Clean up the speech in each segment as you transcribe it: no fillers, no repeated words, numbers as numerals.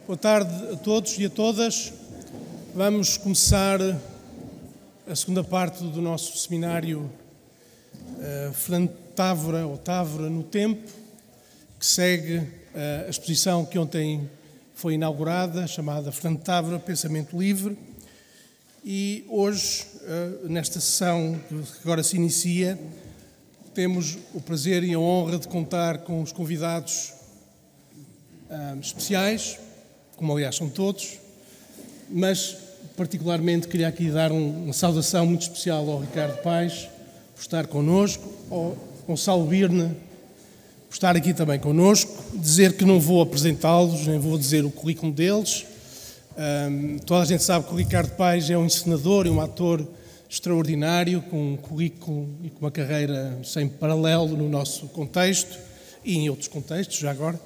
Boa tarde a todos e a todas. Vamos começar a segunda parte do nosso seminário Fernando Távora, ou Távora no Tempo, que segue a exposição que ontem foi inaugurada, chamada Fernando Távora, Pensamento Livre. E hoje, nesta sessão que agora se inicia, temos o prazer e a honra de contar com os convidados especiais, como aliás são todos, mas particularmente queria aqui dar uma saudação muito especial ao Ricardo Paes, por estar connosco, ao Gonçalo Birne, por estar aqui também connosco, dizer que não vou apresentá-los, nem vou dizer o currículo deles. Toda a gente sabe que o Ricardo Paes é um encenador e um ator extraordinário, com um currículo e com uma carreira sem paralelo no nosso contexto e em outros contextos, já agora.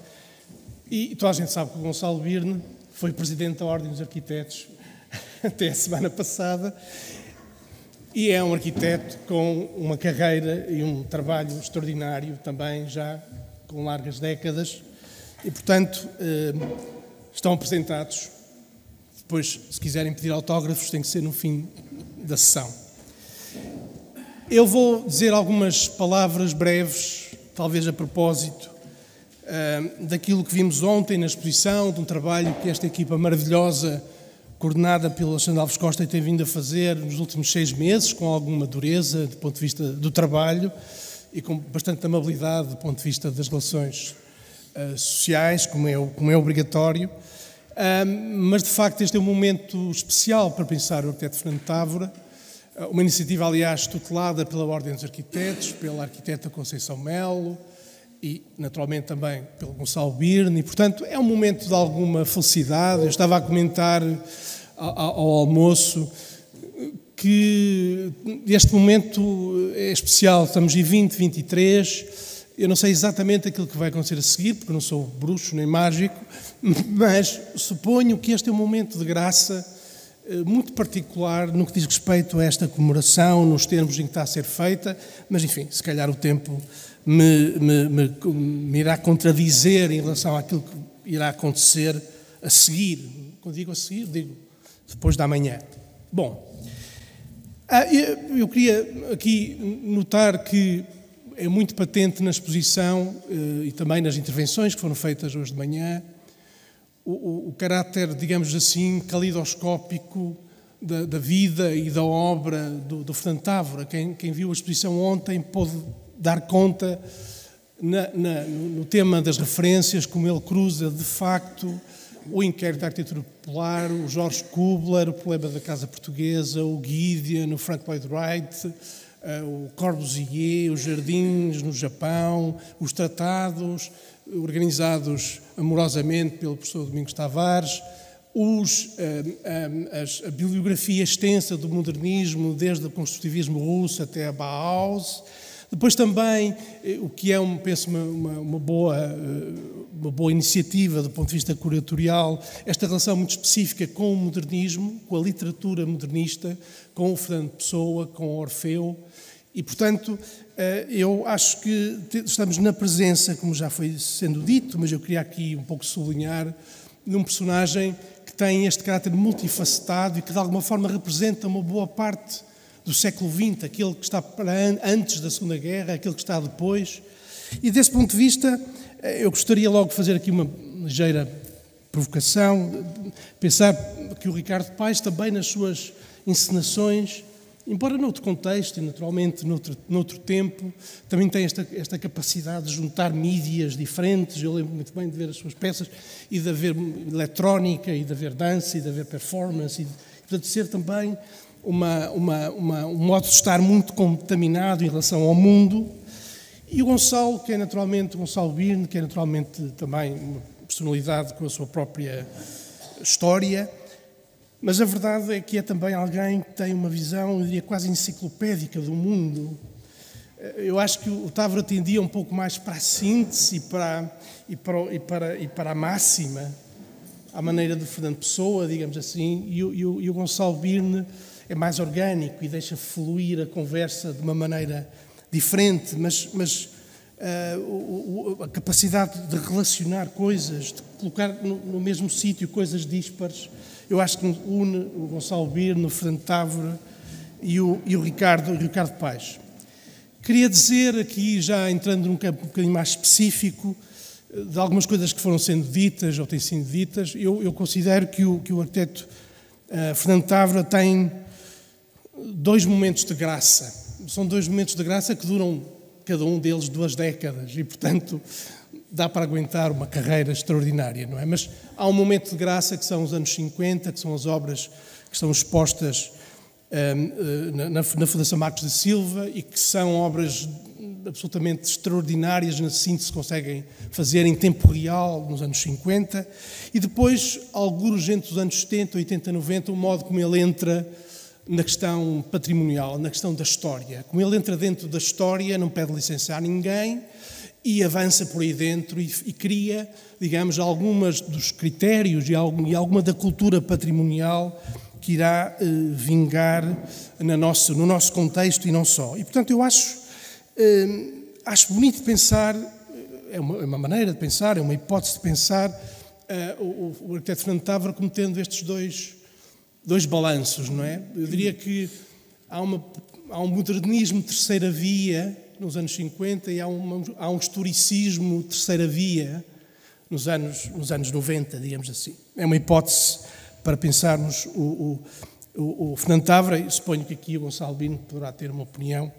E toda a gente sabe que o Gonçalo Birne foi presidente da Ordem dos Arquitetos até a semana passada e é um arquiteto com uma carreira e um trabalho extraordinário também, já com largas décadas. E, portanto, estão apresentados. Depois, se quiserem pedir autógrafos, tem que ser no fim da sessão. Eu vou dizer algumas palavras breves, talvez a propósito, daquilo que vimos ontem na exposição, de um trabalho que esta equipa maravilhosa, coordenada pelo Alexandre Alves Costa, tem vindo a fazer nos últimos 6 meses, com alguma dureza do ponto de vista do trabalho e com bastante amabilidade do ponto de vista das relações sociais, como é obrigatório. Mas, de facto, este é um momento especial para pensar o arquiteto Fernando Távora, uma iniciativa, aliás, tutelada pela Ordem dos Arquitetos, pela arquiteta Conceição Melo e, naturalmente, também pelo Gonçalo Birne, e, portanto, é um momento de alguma felicidade. Eu estava a comentar ao almoço que este momento é especial. Estamos em 2023, eu não sei exatamente aquilo que vai acontecer a seguir, porque eu não sou bruxo nem mágico, mas suponho que este é um momento de graça muito particular no que diz respeito a esta comemoração, nos termos em que está a ser feita, mas, enfim, se calhar o tempo me irá contradizer em relação àquilo que irá acontecer a seguir. Quando digo a seguir, digo depois da manhã. Bom, eu queria aqui notar que é muito patente na exposição e também nas intervenções que foram feitas hoje de manhã o caráter, digamos assim, calidoscópico da vida e da obra do Fernando Távora. Quem viu a exposição ontem pôde dar conta no tema das referências, como ele cruza, de facto, o inquérito da arquitetura popular, o Jorge Kubler, o problema da Casa Portuguesa, o Gideon, o Frank Lloyd Wright, o Corbusier, os jardins no Japão, os tratados organizados amorosamente pelo professor Domingos Tavares, a bibliografia extensa do modernismo, desde o construtivismo russo até a Bauhaus. Depois também, o que é, penso, uma boa iniciativa do ponto de vista curatorial, esta relação muito específica com o modernismo, com a literatura modernista, com o Fernando Pessoa, com o Orfeu. E, portanto, eu acho que estamos na presença, como já foi sendo dito, mas eu queria aqui um pouco sublinhar, de um personagem que tem este caráter multifacetado e que, de alguma forma, representa uma boa parte do século XX, aquele que está antes da Segunda Guerra, aquele que está depois. E, desse ponto de vista, eu gostaria logo de fazer aqui uma ligeira provocação, pensar que o Ricardo Paes, também nas suas encenações, embora noutro contexto e, naturalmente, noutro tempo, também tem esta capacidade de juntar mídias diferentes. Eu lembro muito bem de ver as suas peças e de haver eletrónica, e de haver dança, e de haver performance, e portanto, de ser também um modo de estar muito contaminado em relação ao mundo. E o Gonçalo, que é naturalmente, o Gonçalo Birne, que é naturalmente também uma personalidade com a sua própria história, mas a verdade é que é também alguém que tem uma visão, eu diria, quase enciclopédica do mundo. Eu acho que o Távora tendia um pouco mais para a síntese e para a máxima, à maneira de Fernando Pessoa, digamos assim, e o Gonçalo Birne é mais orgânico e deixa fluir a conversa de uma maneira diferente, mas a capacidade de relacionar coisas, de colocar no mesmo sítio coisas díspares. Eu acho que une o Gonçalo Birne, o Fernando Távora e o Ricardo Paes. Queria dizer aqui, já entrando num campo um bocadinho mais específico, de algumas coisas que foram sendo ditas ou têm sido ditas. Eu considero que o arquiteto Fernando Távora tem 2 momentos de graça. São 2 momentos de graça que duram, cada um deles, 2 décadas e, portanto, dá para aguentar uma carreira extraordinária, não é? Mas há um momento de graça que são os anos 50, que são as obras que estão expostas na Fundação Marcos da Silva e que são obras absolutamente extraordinárias na síntese que conseguem fazer em tempo real nos anos 50 e depois, alguns entre os anos 70, 80, 90, o modo como ele entra na questão patrimonial, na questão da história. Como ele entra dentro da história, não pede licença a ninguém e avança por aí dentro e cria, digamos, algumas dos critérios e alguma da cultura patrimonial que irá vingar no nosso contexto e não só. E, portanto, eu acho bonito pensar, é uma maneira de pensar, é uma hipótese de pensar o arquiteto Fernando Távora como tendo estes dois balanços, não é? Eu diria que há um modernismo terceira via nos anos 50 e há um historicismo terceira via nos anos 90, digamos assim. É uma hipótese para pensarmos o Fernando Távora, e suponho que aqui o Gonçalo Birne poderá ter uma opinião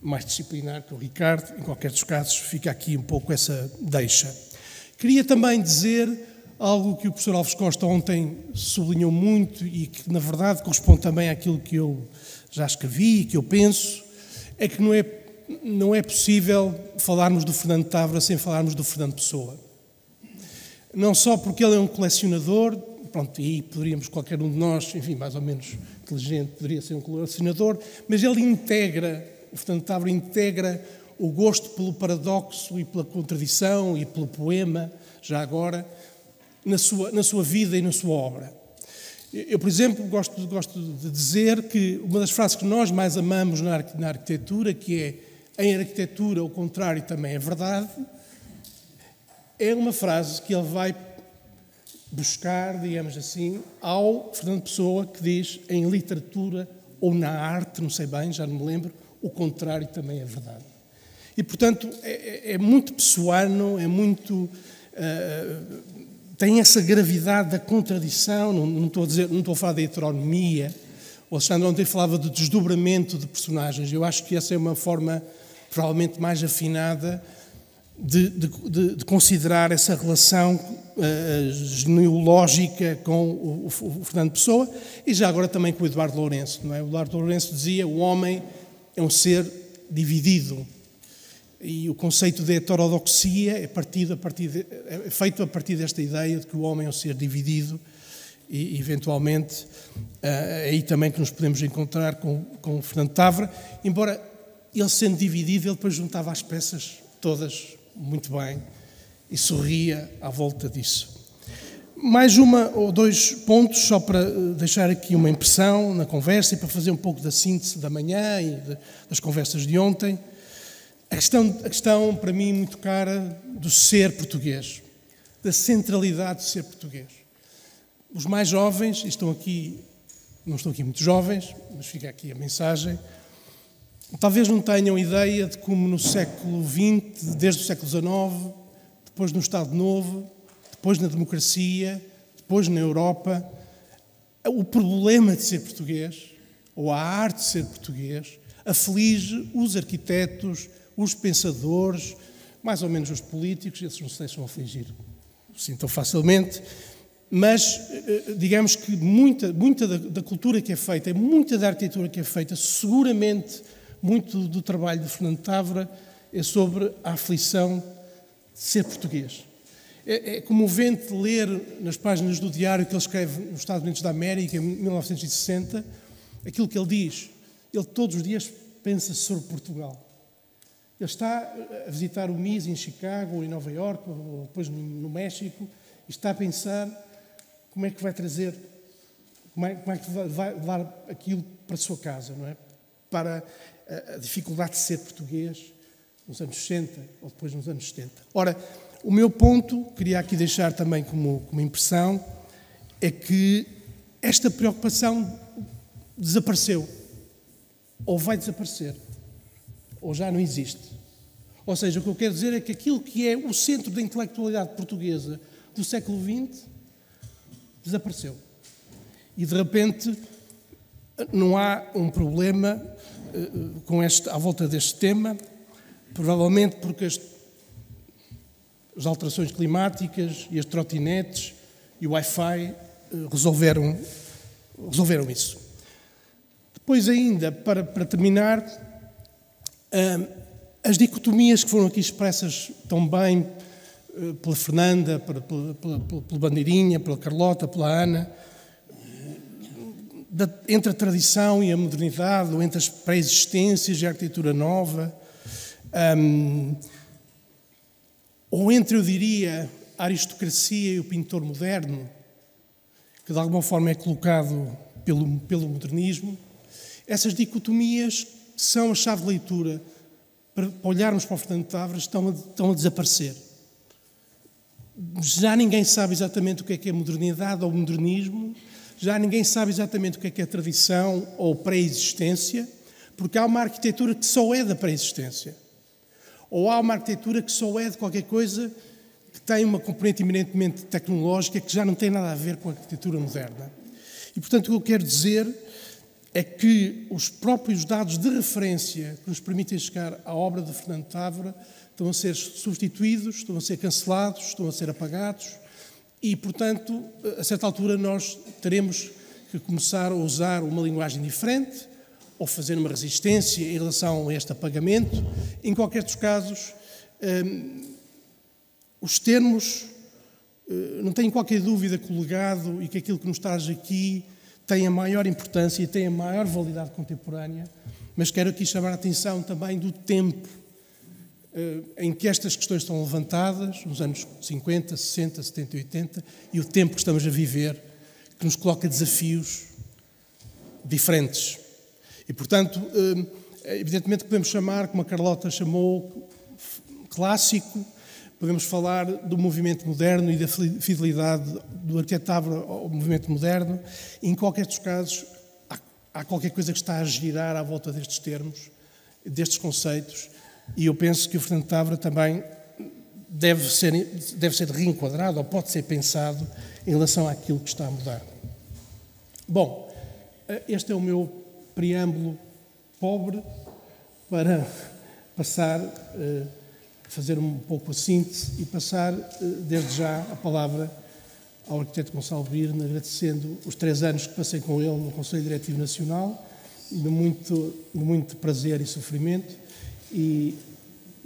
mais disciplinar que o Ricardo. Em qualquer dos casos, fica aqui um pouco essa deixa. Queria também dizer algo que o professor Alves Costa ontem sublinhou muito e que, na verdade, corresponde também àquilo que eu já escrevi e que eu penso, é que não é possível falarmos do Fernando Távora sem falarmos do Fernando Pessoa. Não só porque ele é um colecionador, pronto, e poderíamos, qualquer um de nós, enfim, mais ou menos inteligente, poderia ser um colecionador, mas ele o Fernando Távora integra o gosto pelo paradoxo e pela contradição e pelo poema, já agora, na sua vida e na sua obra. Eu, por exemplo, gosto de dizer que uma das frases que nós mais amamos na arquitetura, que é em arquitetura o contrário também é verdade, é uma frase que ele vai buscar, digamos assim, ao Fernando Pessoa, que diz em literatura ou na arte, não sei bem, já não me lembro, o contrário também é verdade. E, portanto, é muito pessoano, é muito... tem essa gravidade da contradição, não estou a falar da heteronomia. O Alexandre ontem falava de desdobramento de personagens. Eu acho que essa é uma forma provavelmente mais afinada de considerar essa relação genealógica com o Fernando Pessoa e já agora também com o Eduardo Lourenço, não é? O Eduardo Lourenço dizia: o homem é um ser dividido, e o conceito de heterodoxia é feito a partir desta ideia de que o homem é um ser dividido e eventualmente é aí também que nos podemos encontrar com o Fernando Távora, embora ele sendo dividido, ele depois juntava as peças todas muito bem e sorria à volta disso. Mais uma ou 2 pontos, só para deixar aqui uma impressão na conversa e para fazer um pouco da síntese da manhã e das conversas de ontem. A questão, para mim, muito cara do ser português, da centralidade do ser português. Os mais jovens, e não estão aqui muito jovens, mas fica aqui a mensagem, talvez não tenham ideia de como no século XX, desde o século XIX, depois no Estado Novo, depois na democracia, depois na Europa, o problema de ser português, ou a arte de ser português, aflige os arquitetos, os pensadores, mais ou menos os políticos. Esses não se deixam afligir assim tão facilmente, mas digamos que muita da cultura que é feita, muita da arquitetura que é feita, seguramente muito do trabalho de Fernando Távora é sobre a aflição de ser português. É comovente ler nas páginas do diário que ele escreve nos Estados Unidos da América, em 1960, aquilo que ele diz. Ele todos os dias pensa sobre Portugal. Ele está a visitar o MIS em Chicago, ou em Nova Iorque, ou depois no México, e está a pensar como é que vai trazer, como é que vai levar aquilo para a sua casa, não é? Para a dificuldade de ser português, nos anos 60 ou depois nos anos 70. Ora, o meu ponto, queria aqui deixar também como impressão, é que esta preocupação desapareceu, ou vai desaparecer, ou já não existe. Ou seja, o que eu quero dizer é que aquilo que é o centro da intelectualidade portuguesa do século XX desapareceu. E, de repente, não há um problema à volta deste tema, provavelmente porque as alterações climáticas e as trotinetes e o Wi-Fi resolveram isso. Depois ainda, para terminar, as dicotomias que foram aqui expressas tão bem pela Fernanda, pela Bandeirinha, pela Carlota, pela Ana, entre a tradição e a modernidade, ou entre as pré-existências e a arquitetura nova, ou entre, eu diria, a aristocracia e o pintor moderno, que de alguma forma é colocado pelo modernismo, essas dicotomias são a chave de leitura para olharmos para o Fernando Tavras, estão a desaparecer. Já ninguém sabe exatamente o que é modernidade ou modernismo, já ninguém sabe exatamente o que é tradição ou pré-existência, porque há uma arquitetura que só é da pré-existência. Ou há uma arquitetura que só é de qualquer coisa que tem uma componente eminentemente tecnológica que já não tem nada a ver com a arquitetura moderna. E, portanto, o que eu quero dizer é que os próprios dados de referência que nos permitem chegar à obra de Fernando Távora estão a ser substituídos, estão a ser cancelados, estão a ser apagados e, portanto, a certa altura nós teremos que começar a usar uma linguagem diferente ou fazer uma resistência em relação a este apagamento. Em qualquer dos casos, os termos, não tenho qualquer dúvida que o legado e que aquilo que nos traz aqui tem a maior importância e tem a maior validade contemporânea, mas quero aqui chamar a atenção também do tempo em que estas questões estão levantadas, nos anos 50, 60, 70 e 80, e o tempo que estamos a viver, que nos coloca desafios diferentes. E, portanto, evidentemente que podemos chamar, como a Carlota chamou, clássico, podemos falar do movimento moderno e da fidelidade do arquiteto Távora ao movimento moderno, e em qualquer dos casos há qualquer coisa que está a girar à volta destes termos, destes conceitos, e eu penso que o Fernando Távora também deve ser reenquadrado, ou pode ser pensado em relação àquilo que está a mudar. Bom, este é o meu preâmbulo pobre para passar, fazer um pouco a síntese e passar desde já a palavra ao arquiteto Gonçalo Birne, agradecendo os 3 anos que passei com ele no Conselho Diretivo Nacional, de muito prazer e sofrimento, e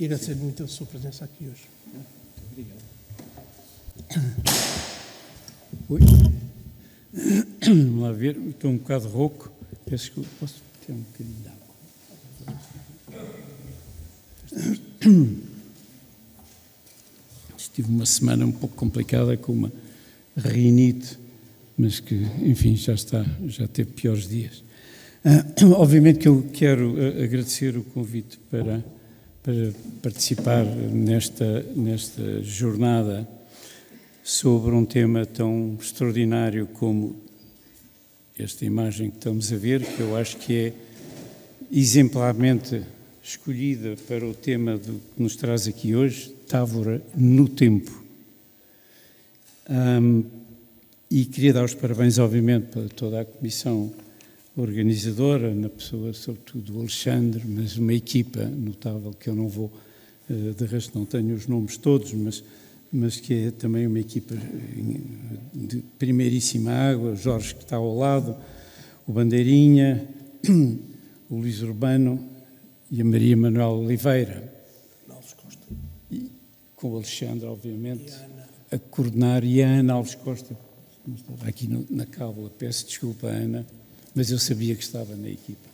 agradecer muito a sua presença aqui hoje. Muito obrigado. Vamos lá ver, estou um bocado rouco. Peço que posso ter um bocadinho de água. Tive uma semana um pouco complicada com uma rinite, mas que, enfim, já teve piores dias. Obviamente que eu quero agradecer o convite para participar nesta jornada sobre um tema tão extraordinário como esta imagem que estamos a ver, que eu acho que é exemplarmente escolhida para o tema que nos traz aqui hoje, Távora no tempo. E queria dar os parabéns, obviamente, para toda a comissão organizadora, na pessoa, sobretudo, do Alexandre, mas uma equipa notável que eu não vou, de resto não tenho os nomes todos, mas que é também uma equipa de primeiríssima água, o Jorge que está ao lado, o Bandeirinha, o Luís Urbano e a Maria Manuel Oliveira. E com o Alexandre, obviamente, a coordenar, e a Ana Alves Costa, que estava aqui na cábula, peço desculpa, Ana, mas eu sabia que estava na equipa.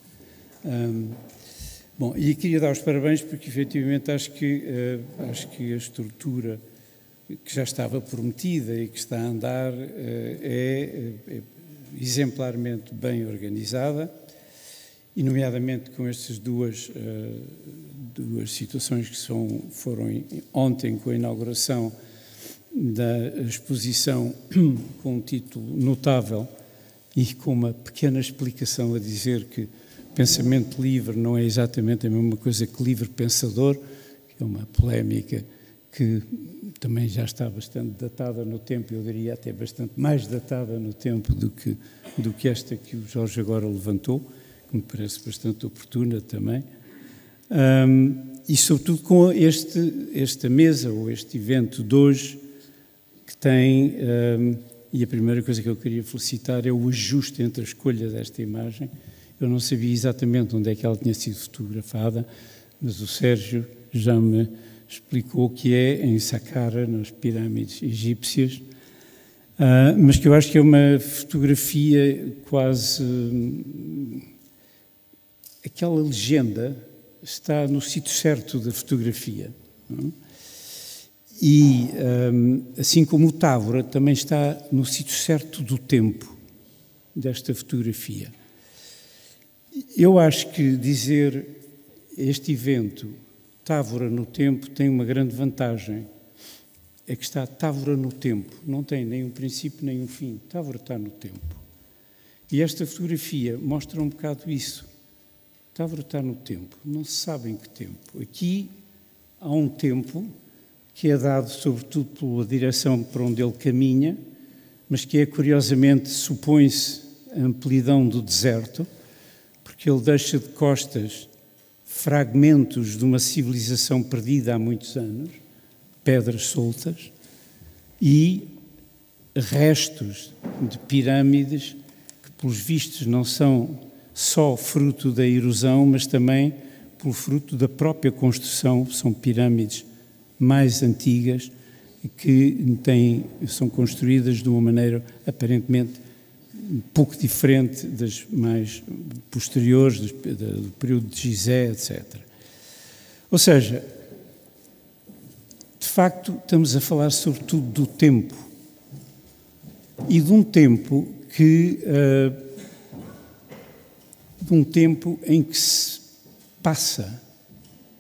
Bom, e queria dar os parabéns porque, efetivamente, acho que a estrutura que já estava prometida e que está a andar é exemplarmente bem organizada, e nomeadamente com estas duas duas situações que foram ontem com a inauguração da exposição com um título notável e com uma pequena explicação a dizer que pensamento livre não é exatamente a mesma coisa que livre pensador, que é uma polémica que também já está bastante datada no tempo, eu diria até bastante mais datada no tempo do que esta que o Jorge agora levantou, que me parece bastante oportuna também. E sobretudo com esta mesa ou este evento de hoje, que tem, e a primeira coisa que eu queria felicitar é o ajuste entre a escolha desta imagem. Eu não sabia exatamente onde é que ela tinha sido fotografada, mas o Sérgio já me explicou que é em Saqqara, nas pirâmides egípcias, mas que eu acho que é uma fotografia quase... aquela legenda está no sítio certo da fotografia. Não? E, assim como o Távora, também está no sítio certo do tempo desta fotografia. Eu acho que dizer este evento Távora no tempo tem uma grande vantagem. É que está Távora no tempo. Não tem nem um princípio nem um fim. Távora está no tempo. E esta fotografia mostra um bocado isso. Távora está no tempo. Não se sabe em que tempo. Aqui há um tempo que é dado sobretudo pela direção para onde ele caminha, mas que é, curiosamente, supõe-se a amplidão do deserto, porque ele deixa de costas fragmentos de uma civilização perdida há muitos anos, pedras soltas, e restos de pirâmides que, pelos vistos, não são só fruto da erosão, mas também pelo fruto da própria construção. São pirâmides mais antigas que são construídas de uma maneira aparentemente um pouco diferente das mais posteriores, do período de Gizé, etc. Ou seja, de facto, estamos a falar sobretudo do tempo, e de um tempo em que se passa.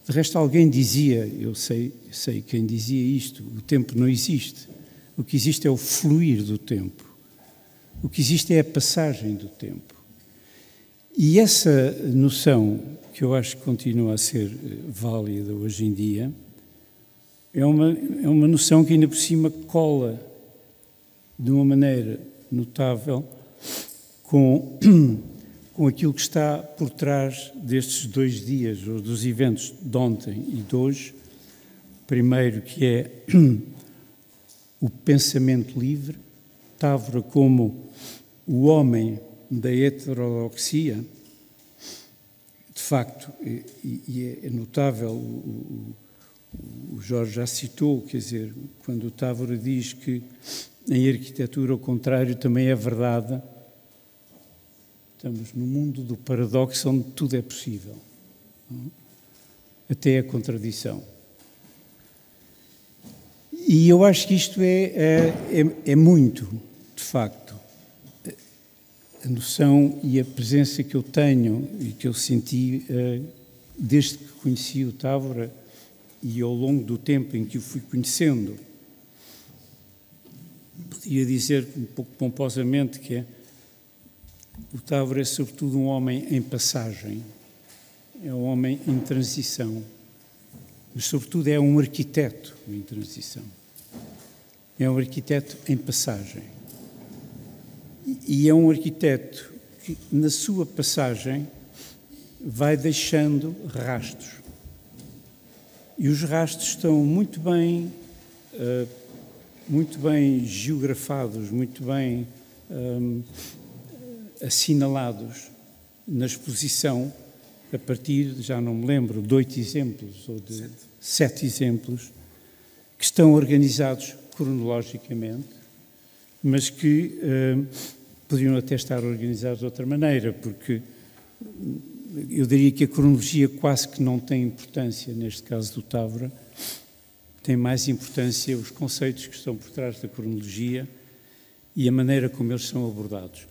De resto, alguém dizia, eu sei quem dizia isto, o tempo não existe. O que existe é o fluir do tempo. O que existe é a passagem do tempo. E essa noção, que eu acho que continua a ser válida hoje em dia, é uma noção que ainda por cima cola de uma maneira notável com aquilo que está por trás destes 2 dias, ou dos eventos de ontem e de hoje. Primeiro, que é o pensamento livre, Távora como o homem da heterodoxia. De facto, e é notável, o Jorge já citou, quer dizer, quando o Távora diz que em arquitetura o contrário também é verdade. Estamos no mundo do paradoxo onde tudo é possível, não? Até a contradição. E eu acho que isto é muito, de facto, a noção e a presença que eu tenho e que eu senti desde que conheci o Távora e ao longo do tempo em que o fui conhecendo. Podia dizer um pouco pomposamente que o Távora é sobretudo um homem em passagem, é um homem em transição, mas sobretudo é um arquiteto em transição, é um arquiteto em passagem. E é um arquiteto que, na sua passagem, vai deixando rastros. E os rastros estão muito bem geografados, muito bem assinalados na exposição, a partir, já não me lembro, de 8 exemplos ou de 7 exemplos, que estão organizados cronologicamente, mas que poderiam até estar organizados de outra maneira, porque eu diria que a cronologia quase que não tem importância, neste caso do Távora, tem mais importância os conceitos que estão por trás da cronologia e a maneira como eles são abordados.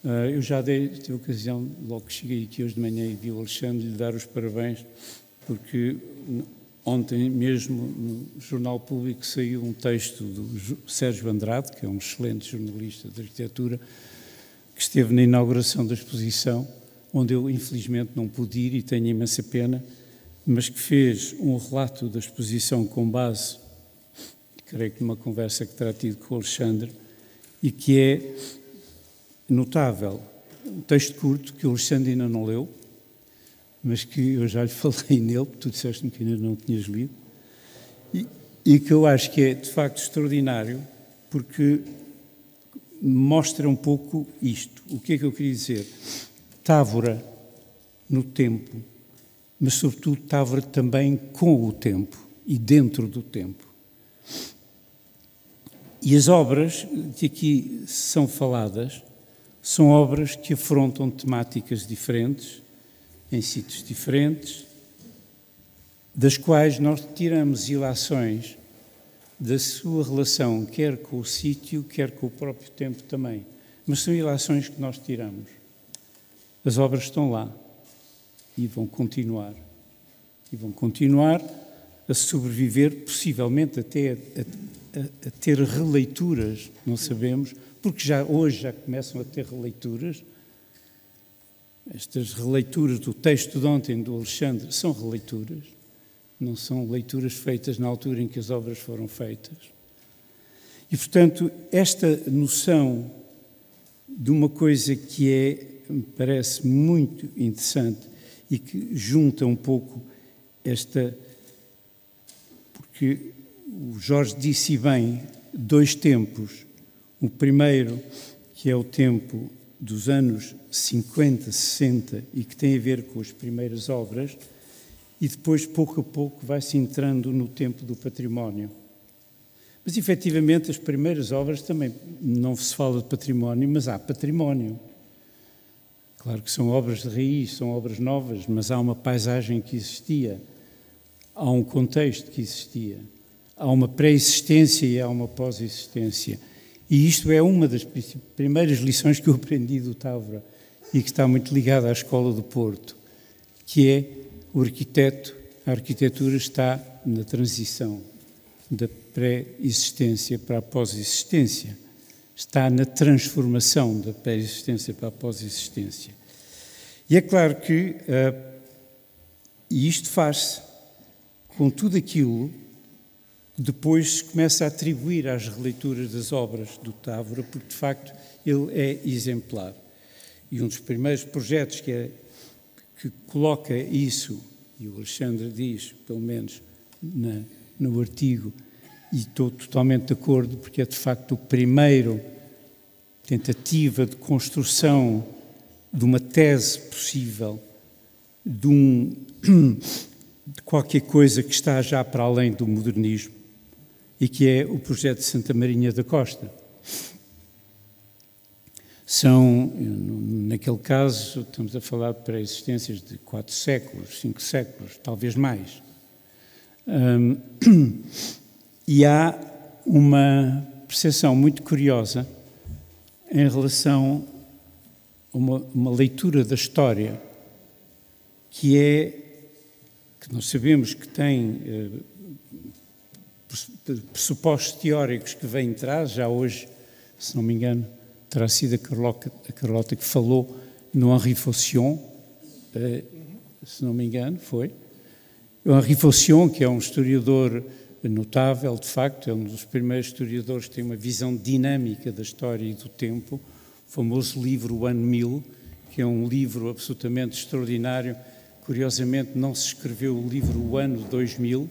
Eu já tive a ocasião, logo que cheguei aqui hoje de manhã e vi o Alexandre, lhe dar os parabéns porque ontem mesmo no Jornal Público saiu um texto do Sérgio Andrade, que é um excelente jornalista de arquitetura, que esteve na inauguração da exposição, onde eu infelizmente não pude ir e tenho imensa pena, mas que fez um relato da exposição com base, creio que numa conversa que terá tido com o Alexandre, e que é notável. Um texto curto que o Alexandre ainda não leu, mas que eu já lhe falei nele, porque tu disseste-me que ainda não tinhas lido, e que eu acho que é de facto extraordinário, porque mostra um pouco isto. O que é que eu queria dizer? Távora no tempo, mas sobretudo Távora também com o tempo e dentro do tempo. E as obras que aqui são faladas são obras que afrontam temáticas diferentes, em sítios diferentes, das quais nós tiramos ilações da sua relação, quer com o sítio, quer com o próprio tempo também. Mas são ilações que nós tiramos. As obras estão lá e vão continuar. E vão continuar a sobreviver, possivelmente até a ter releituras, não sabemos, porque hoje já começam a ter releituras. Estas releituras do texto de ontem do Alexandre são releituras, não são leituras feitas na altura em que as obras foram feitas. E, portanto, esta noção de uma coisa que me parece muito interessante e que junta um pouco porque o Jorge disse bem, dois tempos. O primeiro, que é o tempo dos anos 50, 60 e que tem a ver com as primeiras obras, e depois, pouco a pouco, vai-se entrando no tempo do património. Mas, efetivamente, as primeiras obras também não se fala de património, mas há património. Claro que são obras de raiz, são obras novas, mas há uma paisagem que existia, há um contexto que existia, há uma pré-existência e há uma pós-existência. E isto é uma das primeiras lições que eu aprendi do Távora e que está muito ligada à Escola do Porto, que é o arquiteto, a arquitetura está na transição da pré-existência para a pós-existência, está na transformação da pré-existência para a pós-existência. E é claro que isto faz-se com tudo aquilo que depois se começa a atribuir às releituras das obras do Távora, porque de facto ele é exemplar. E um dos primeiros projetos que coloca isso, e o Alexandre diz, pelo menos no artigo, e estou totalmente de acordo, porque é de facto o primeiro tentativa de construção de uma tese possível, de qualquer coisa que está já para além do modernismo, e que é o projeto de Santa Marinha da Costa. Naquele caso, estamos a falar de pré-existências de 4 séculos, 5 séculos, talvez mais. E há uma percepção muito curiosa em relação a uma leitura da história que nós sabemos que tem pressupostos teóricos que vêm atrás. Já hoje, se não me engano, terá sido a Carlota que falou no Henri Faucon, se não me engano, foi. O Henri Faucon, que é um historiador notável, de facto, é um dos primeiros historiadores que tem uma visão dinâmica da história e do tempo, o famoso livro O Ano 1000, que é um livro absolutamente extraordinário. Curiosamente, não se escreveu o livro O Ano 2000,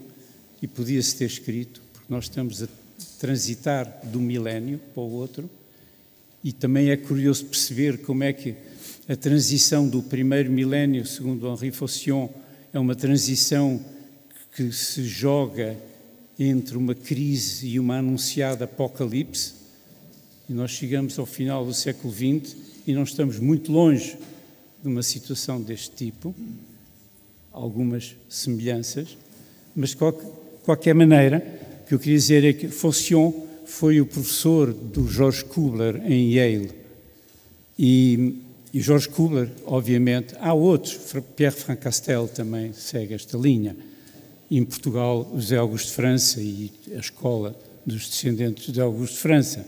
e podia-se ter escrito, porque nós estamos a transitar do milénio para o outro, e também é curioso perceber como é que a transição do primeiro milénio, segundo Henri Faucon, é uma transição que se joga entre uma crise e uma anunciada apocalipse, e nós chegamos ao final do século XX e não estamos muito longe de uma situação deste tipo, algumas semelhanças, mas de qualquer maneira, o que eu queria dizer é que Faucon foi o professor do George Kubler em Yale, e E Jorge Kubler, obviamente, há outros, Pierre Franck Castel também segue esta linha. Em Portugal, José Augusto de França e a escola dos descendentes de José Augusto de França.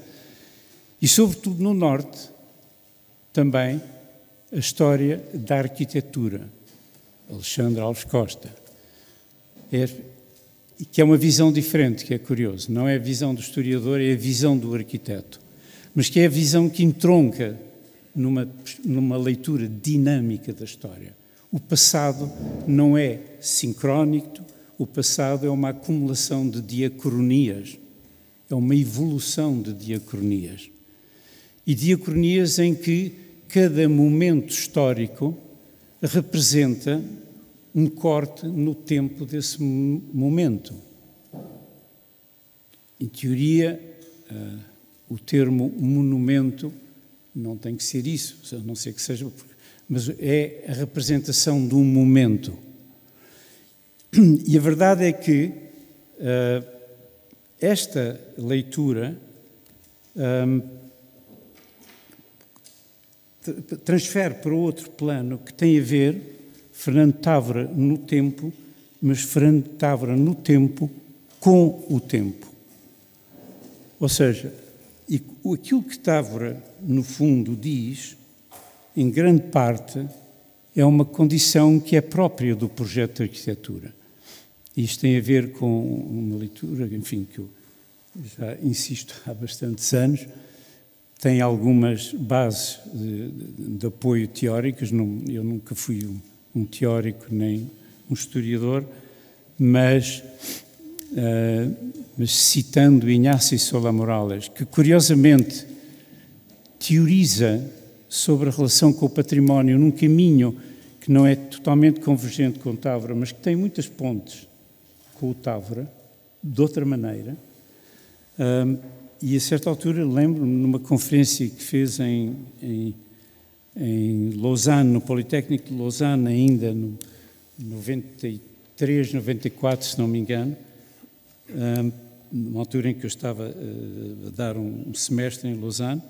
E, sobretudo, no Norte, também a história da arquitetura, Alexandre Alves Costa, que é uma visão diferente, que é curioso. Não é a visão do historiador, é a visão do arquiteto, mas que é a visão que entronca numa leitura dinâmica da história. O passado não é sincrónico, o passado é uma acumulação de diacronias, é uma evolução de diacronias. E diacronias em que cada momento histórico representa um corte no tempo desse momento. Em teoria, o termo monumento não tem que ser isso, a não ser que seja, mas é a representação de um momento. E a verdade é que esta leitura transfere para outro plano que tem a ver Fernando Távora no tempo, mas Fernando Távora no tempo com o tempo. Ou seja, aquilo que Távora, no fundo, diz, em grande parte, é uma condição que é própria do projeto de arquitetura. Isto tem a ver com uma leitura, enfim, que eu já insisto há bastantes anos, tem algumas bases de apoio teóricas. Eu nunca fui um teórico nem um historiador, mas citando Ignacio Solá Morales, que curiosamente teoriza sobre a relação com o património num caminho que não é totalmente convergente com o Távora, mas que tem muitas pontes com o Távora, de outra maneira. E a certa altura, lembro-me, numa conferência que fez em Lausanne, no Politécnico de Lausanne, ainda no 93, 94, se não me engano, numa altura em que eu estava a dar um semestre em Lausanne,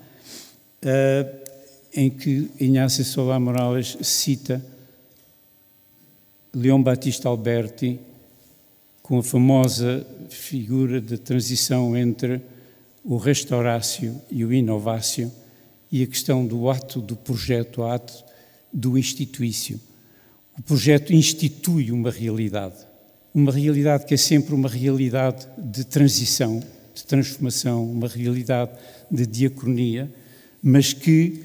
em que Ignacio Solá Morales cita Leon Battista Alberti com a famosa figura de transição entre o restauratio e o inovatio, e a questão do ato do projeto, o ato do instituício. O projeto institui uma realidade que é sempre uma realidade de transição, de transformação, uma realidade de diacronia, mas que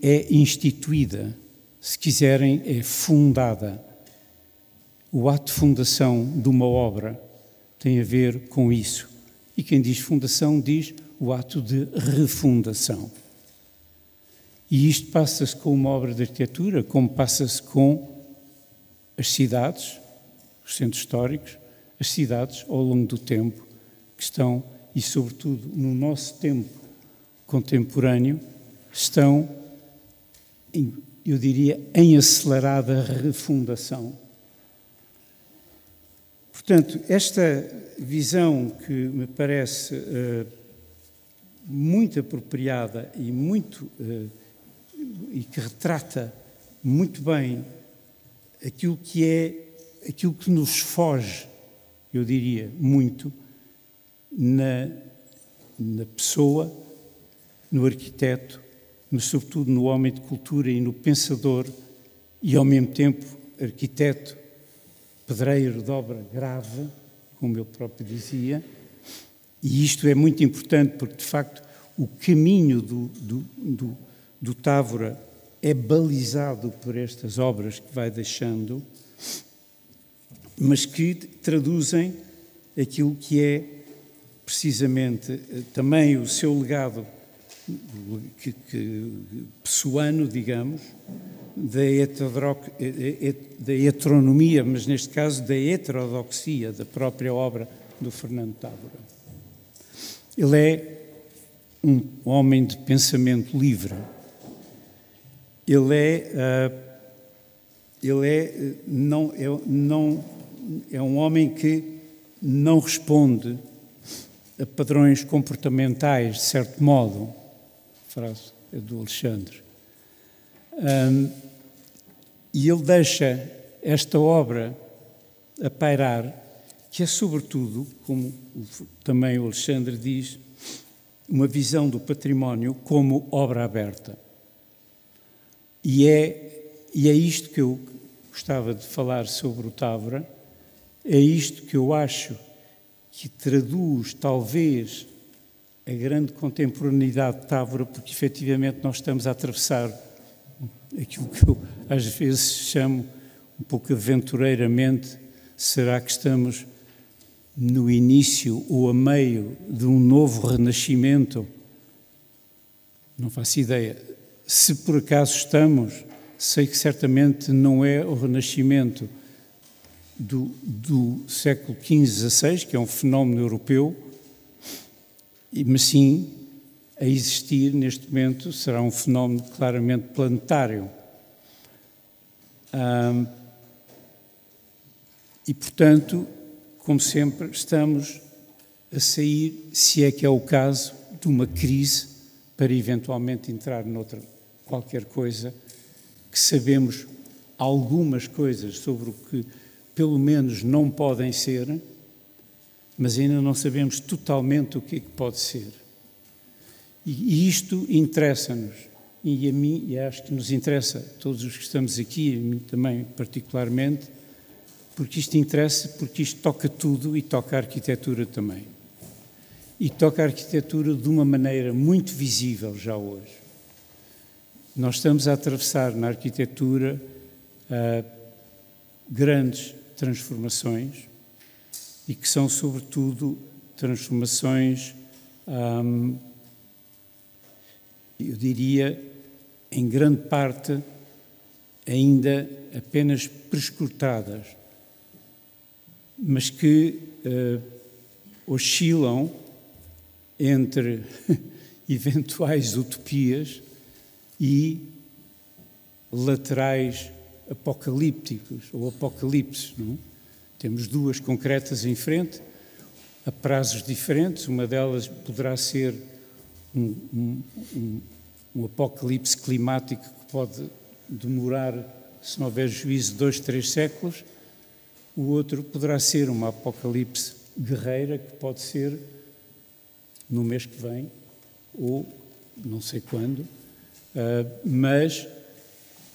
é instituída, se quiserem, é fundada. O ato de fundação de uma obra tem a ver com isso. E quem diz fundação diz o ato de refundação. E isto passa-se com uma obra de arquitetura, como passa-se com as cidades, os centros históricos, as cidades ao longo do tempo, que estão, e sobretudo no nosso tempo contemporâneo, estão, eu diria, em acelerada refundação. Portanto, esta visão que me parece muito apropriada e que retrata muito bem aquilo que nos foge, eu diria, muito na pessoa, no arquiteto, mas sobretudo no homem de cultura e no pensador, e ao mesmo tempo arquiteto, pedreiro de obra grave, como ele próprio dizia. E isto é muito importante porque, de facto, o caminho do Távora é balizado por estas obras que vai deixando, mas que traduzem aquilo que é precisamente também o seu legado pessoano, digamos, da heteronomia, mas neste caso da heterodoxia da própria obra do Fernando Távora. Ele é um homem de pensamento livre. É um homem que não responde a padrões comportamentais, de certo modo. A frase é do Alexandre. E ele deixa esta obra a pairar, que é sobretudo, como também o Alexandre diz, uma visão do património como obra aberta. E é isto que eu gostava de falar sobre o Távora, é isto que eu acho que traduz, talvez, a grande contemporaneidade de Távora, porque efetivamente nós estamos a atravessar aquilo que eu às vezes chamo, um pouco aventureiramente, será que estamos no início ou a meio de um novo renascimento? Não faço ideia. Se por acaso estamos, sei que certamente não é o renascimento do século XV, XVI, que é um fenómeno europeu, mas sim, a existir neste momento, será um fenómeno claramente planetário. E, portanto, como sempre, estamos a sair, se é que é o caso, de uma crise para eventualmente entrar noutra qualquer coisa que sabemos algumas coisas sobre o que pelo menos não podem ser, mas ainda não sabemos totalmente o que é que pode ser. E isto interessa-nos, e a mim, e acho que nos interessa, todos os que estamos aqui, a mim também particularmente, porque isto interessa, porque isto toca tudo e toca a arquitetura também. E toca a arquitetura de uma maneira muito visível já hoje. Nós estamos a atravessar na arquitetura grandes transformações e que são, sobretudo, transformações, eu diria, em grande parte, ainda apenas prescrutadas, mas que oscilam entre eventuais utopias e laterais apocalípticos ou apocalipses, não? Temos duas concretas em frente, a prazos diferentes. Uma delas poderá ser um apocalipse climático que pode demorar, se não houver juízo, 2, 3 séculos. O outro poderá ser uma apocalipse guerreira que pode ser no mês que vem ou não sei quando, mas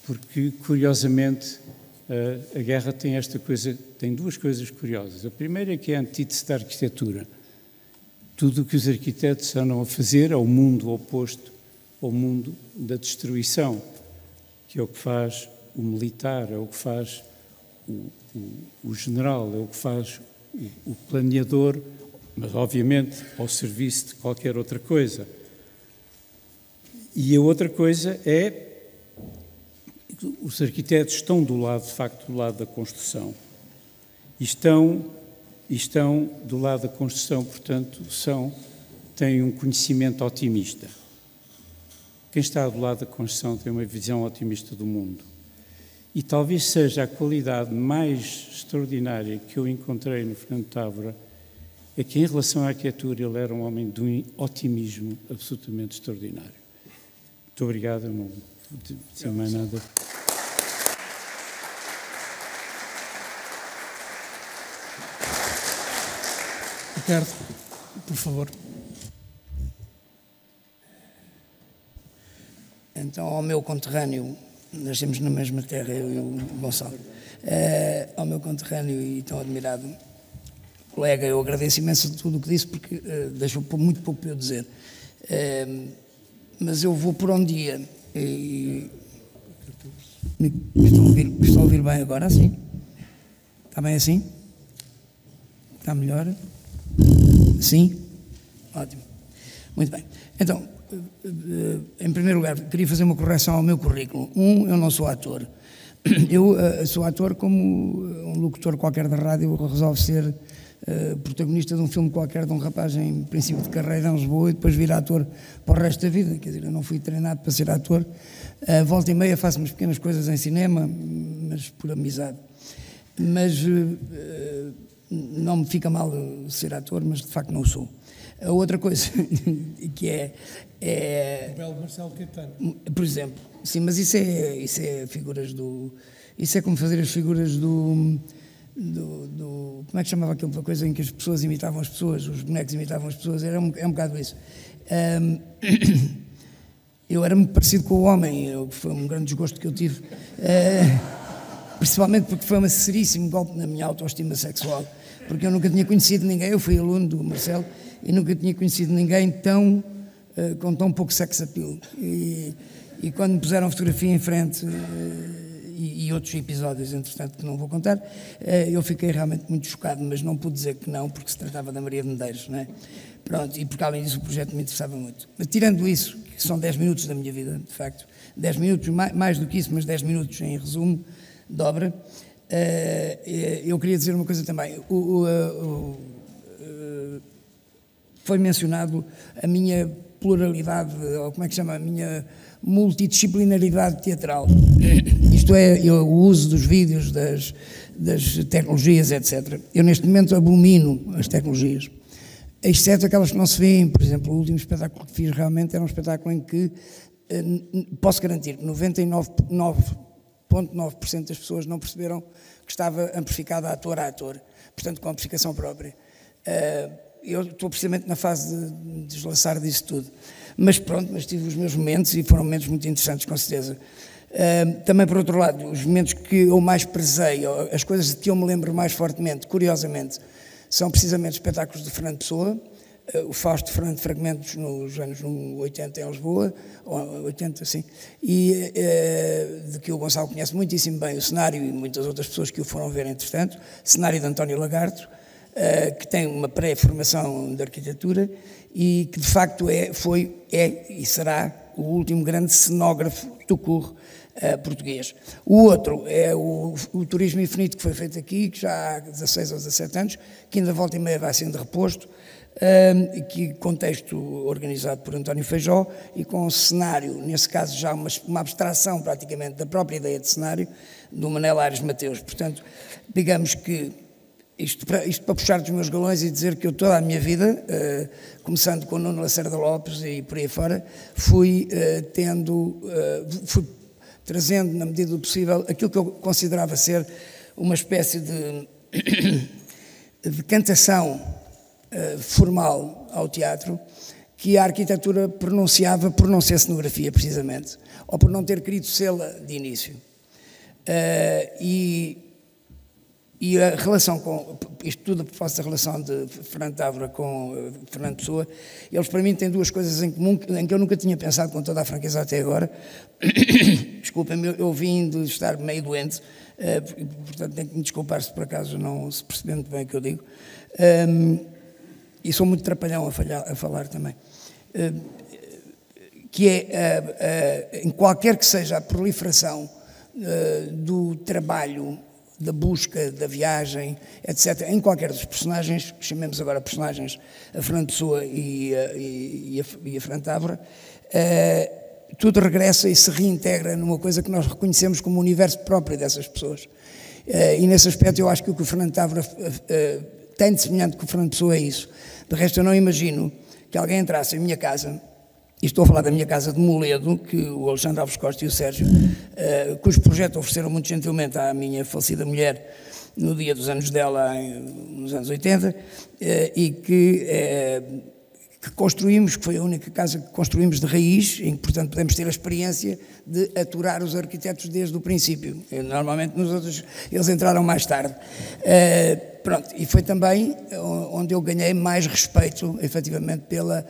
porque, curiosamente, a guerra tem tem duas coisas curiosas. A primeira é que é a antítese da arquitetura. Tudo o que os arquitetos andam a fazer é o mundo oposto ao mundo da destruição, que é o que faz o militar, é o que faz o general, é o que faz o planeador, mas obviamente ao serviço de qualquer outra coisa. E a outra coisa é os arquitetos estão do lado, de facto, do lado da construção. E estão do lado da construção, portanto, têm um conhecimento otimista. Quem está do lado da construção tem uma visão otimista do mundo. E talvez seja a qualidade mais extraordinária que eu encontrei no Fernando Távora, é que em relação à arquitetura ele era um homem de um otimismo absolutamente extraordinário. Muito obrigado, eu não vou dizer mais nada. Ricardo, por favor. Então, ao meu conterrâneo, nascemos na mesma terra, eu e o Gonçalo, ao meu conterrâneo e tão admirado colega, eu agradeço imenso tudo o que disse, porque deixou muito pouco para eu dizer. Mas eu vou por um dia e... Estou a ouvir bem agora, assim? Está bem assim? Está melhor? Sim? Ótimo. Muito bem. Então, em primeiro lugar, queria fazer uma correção ao meu currículo. Eu não sou ator. Eu sou ator como um locutor qualquer da rádio resolve ser protagonista de um filme qualquer de um rapaz em princípio de carreira em Lisboa e depois vir ator para o resto da vida. Quer dizer, eu não fui treinado para ser ator. Volta e meia faço umas pequenas coisas em cinema, mas por amizade. Mas não me fica mal ser ator, mas de facto não sou. A outra coisa que é O belo Marcelo Caetano. por exemplo, sim, mas isso é figuras do... Isso é como fazer as figuras do como é que chamava aquela coisa em que as pessoas imitavam as pessoas, os bonecos imitavam as pessoas, é um bocado isso. Eu era muito parecido com o homem, foi um grande desgosto que eu tive, principalmente porque foi um seríssimo golpe na minha autoestima sexual, porque eu nunca tinha conhecido ninguém, eu fui aluno do Marcelo, e nunca tinha conhecido ninguém com tão pouco sex appeal. E quando me puseram a fotografia em frente, e outros episódios, entretanto, que não vou contar, eu fiquei realmente muito chocado, mas não pude dizer que não, porque se tratava da Maria de Medeiros, não é? Pronto, e porque além disso o projeto me interessava muito. Mas tirando isso, que são 10 minutos da minha vida, de facto, 10 minutos, mais do que isso, mas 10 minutos em resumo, de obra, eu queria dizer uma coisa também. Foi mencionado a minha pluralidade, ou como é que chama, a minha multidisciplinaridade teatral. Isto é, o uso dos vídeos, das tecnologias, etc. Eu neste momento abomino as tecnologias, exceto aquelas que não se veem. Por exemplo, o último espetáculo que fiz realmente era um espetáculo em que posso garantir que 99,9% das pessoas não perceberam que estava amplificado ator a ator, portanto com amplificação própria. Eu estou precisamente na fase de deslaçar disso tudo. Mas pronto, mas tive os meus momentos e foram momentos muito interessantes, com certeza. Também, por outro lado, os momentos que eu mais prezei, as coisas de que eu me lembro mais fortemente, curiosamente, são precisamente espetáculos de Fernando Pessoa, o Fausto Fernando Fragmentos nos anos 80 em Lisboa, 80, sim, e de que o Gonçalo conhece muitíssimo bem o cenário e muitas outras pessoas que o foram ver, entretanto, cenário de António Lagarto, que tem uma pré-formação de arquitetura e que de facto é e será o último grande cenógrafo do curso português. O outro é o Turismo Infinito, que foi feito aqui, que já há 16 ou 17 anos, que ainda volta e meia vai sendo reposto, que contexto organizado por António Feijó e com cenário, nesse caso já uma abstração praticamente da própria ideia de cenário do Manel Aires Mateus. Portanto, digamos que isto para puxar dos meus galões e dizer que eu toda a minha vida, começando com o Nuno Lacerda Lopes e por aí fora, fui trazendo, na medida do possível, aquilo que eu considerava ser uma espécie de cantação formal ao teatro, que a arquitetura pronunciava por não ser cenografia, precisamente, ou por não ter querido sê-la de início. E a relação com, isto tudo a propósito da relação de Fernando Távora com Fernando Pessoa, eles para mim têm duas coisas em comum em que eu nunca tinha pensado com toda a franqueza até agora. Desculpem-me, eu vim de estar meio doente, portanto tenho que me desculpar se por acaso não se perceber muito bem o que eu digo. E sou muito trapalhão a falar também. Que é, em qualquer que seja a proliferação do trabalho, da busca, da viagem, etc., em qualquer dos personagens, chamemos agora personagens a Fernando Pessoa e a Fernando Távora, tudo regressa e se reintegra numa coisa que nós reconhecemos como o universo próprio dessas pessoas. E nesse aspecto eu acho que o que o Fernando Távora tem de semelhante com o Fernando Pessoa é isso. De resto eu não imagino que alguém entrasse em minha casa, e estou a falar da minha casa de Moledo, que o Alexandre Alves Costa e o Sérgio, cujo projeto ofereceram muito gentilmente à minha falecida mulher no dia dos anos dela, nos anos 80, e que construímos, que foi a única casa que construímos de raiz, em que, portanto, podemos ter a experiência de aturar os arquitetos desde o princípio. Normalmente nos outros eles entraram mais tarde. Pronto, e foi também onde eu ganhei mais respeito, efetivamente, pela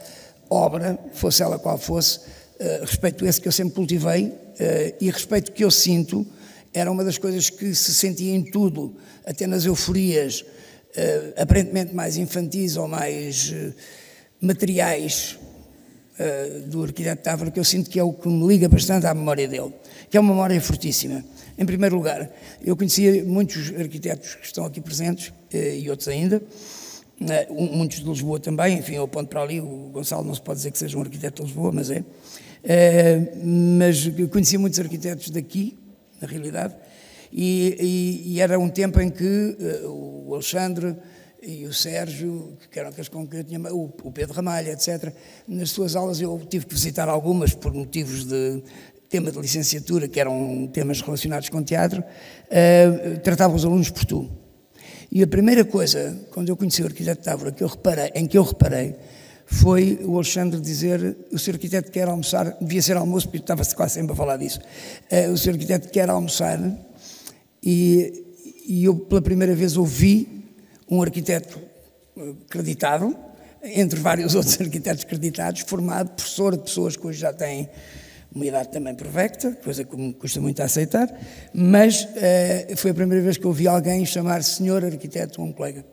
obra, fosse ela qual fosse, respeito esse que eu sempre cultivei e respeito que eu sinto, era uma das coisas que se sentia em tudo, até nas euforias aparentemente mais infantis ou mais materiais do arquiteto Távora, que eu sinto que é o que me liga bastante à memória dele, que é uma memória fortíssima. Em primeiro lugar, eu conhecia muitos arquitetos que estão aqui presentes e outros ainda, muitos de Lisboa também, enfim, eu aponto para ali, o Gonçalo não se pode dizer que seja um arquiteto de Lisboa, mas é. Mas conhecia muitos arquitetos daqui, na realidade, e era um tempo em que o Alexandre, e o Sérgio, que eram aqueles com quem eu tinha, o Pedro Ramalho, etc. Nas suas aulas eu tive que visitar algumas por motivos de tema de licenciatura, que eram temas relacionados com teatro, tratava os alunos por tu. E a primeira coisa, quando eu conheci o arquiteto Távora, em que eu reparei, foi o Alexandre dizer: o Sr. Arquiteto quer almoçar, devia ser almoço, porque estava-se quase sempre a falar disso. O Sr. Arquiteto quer almoçar, e eu pela primeira vez ouvi um arquiteto acreditado, entre vários outros arquitetos acreditados, formado, professor de pessoas que hoje já têm uma idade também provecta, coisa que me custa muito a aceitar, mas foi a primeira vez que eu ouvi alguém chamar senhor arquiteto a um colega.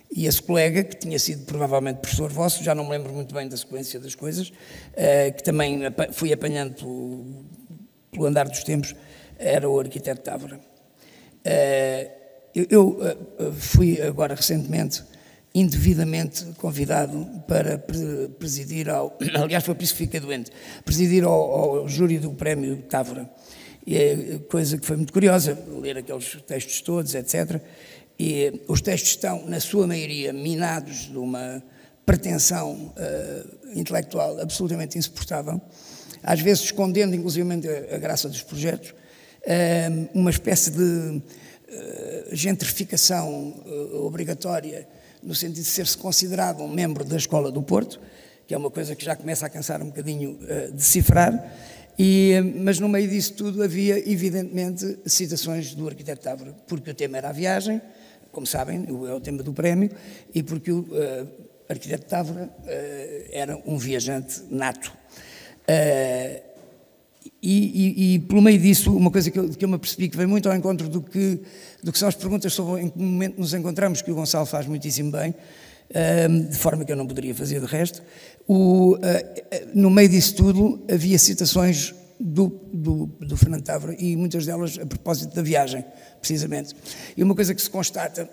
E esse colega, que tinha sido provavelmente professor vosso, já não me lembro muito bem da sequência das coisas, que também fui apanhando pelo andar dos tempos, era o arquiteto Távora. Eu fui agora recentemente indevidamente convidado para presidir aliás foi por isso que fiquei doente, presidir ao júri do Prémio Távora. E é coisa que foi muito curiosa, ler aqueles textos todos, etc. E os textos estão, na sua maioria, minados de uma pretensão intelectual absolutamente insuportável, às vezes escondendo inclusivamente a graça dos projetos, uma espécie de gentrificação obrigatória, no sentido de ser-se considerado um membro da Escola do Porto, que é uma coisa que já começa a cansar um bocadinho decifrar, mas no meio disso tudo havia, evidentemente, citações do arquiteto Távora, porque o tema era a viagem, como sabem, é o tema do prémio, e porque o arquiteto Távora era um viajante nato. E pelo meio disso, uma coisa que eu me apercebi que vem muito ao encontro do que são as perguntas sobre em que momento nos encontramos, que o Gonçalo faz muitíssimo bem, de forma que eu não poderia fazer de resto. No meio disso tudo havia citações do Fernando Távora, e muitas delas a propósito da viagem, precisamente. E uma coisa que se constata,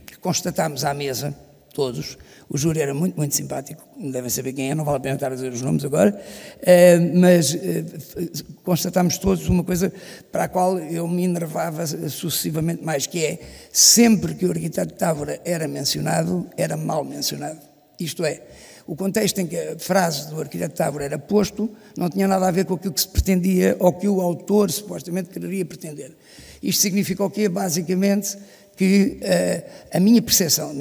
que constatámos à mesa, todos, o júri era muito, muito simpático, devem saber quem é, não vale a pena estar a dizer os nomes agora, mas constatámos todos uma coisa para a qual eu me enervava sucessivamente mais, que é, sempre que o arquiteto Távora era mencionado, era mal mencionado. Isto é, o contexto em que a frase do arquiteto Távora era posto não tinha nada a ver com aquilo que se pretendia ou que o autor supostamente quereria pretender. Isto significa o quê? Basicamente que a minha percepção,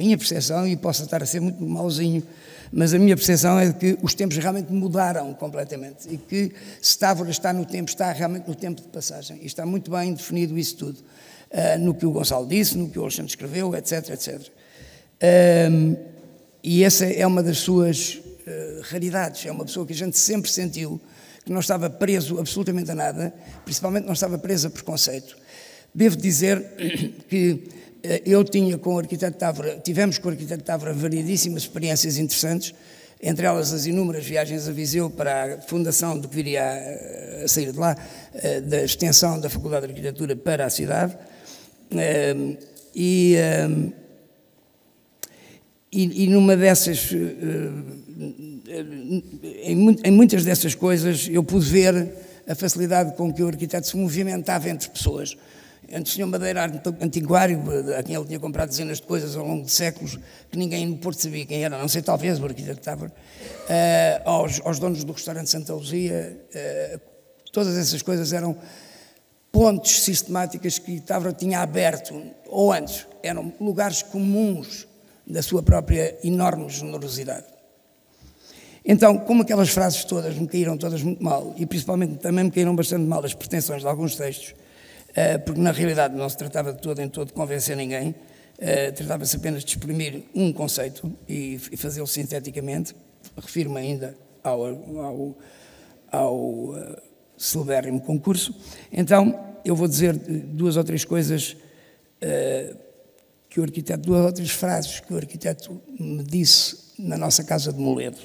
e posso estar a ser muito mauzinho, mas a minha percepção é de que os tempos realmente mudaram completamente e que se Távora está no tempo, está realmente no tempo de passagem. E está muito bem definido isso tudo, no que o Gonçalo disse, no que o Alexandre escreveu, etc, etc. E essa é uma das suas raridades, é uma pessoa que a gente sempre sentiu que não estava preso absolutamente a nada, principalmente não estava preso a preconceito. Devo dizer que eu tinha com o arquiteto Távora, tivemos com o arquiteto Távora variedíssimas experiências interessantes, entre elas as inúmeras viagens a Viseu para a fundação do que viria a sair de lá, da extensão da Faculdade de Arquitetura para a cidade, e numa dessas, em muitas dessas coisas, eu pude ver a facilidade com que o arquiteto se movimentava entre pessoas. Entre o Sr. Madeira, antiquário, a quem ele tinha comprado dezenas de coisas ao longo de séculos, que ninguém no Porto sabia quem era, a não sei talvez o arquiteto Távora, aos donos do restaurante Santa Luzia, todas essas coisas eram pontes sistemáticas que Távora tinha aberto, ou antes, eram lugares comuns da sua própria enorme generosidade. Então, como aquelas frases todas me caíram todas muito mal, e principalmente também me caíram bastante mal as pretensões de alguns textos, porque na realidade não se tratava de todo em todo de convencer ninguém, tratava-se apenas de exprimir um conceito e fazê-lo sinteticamente. Refiro-me ainda ao celebérrimo concurso. Então, eu vou dizer duas ou três coisas que o arquiteto, duas ou três frases que o arquiteto me disse na nossa casa de Moledo,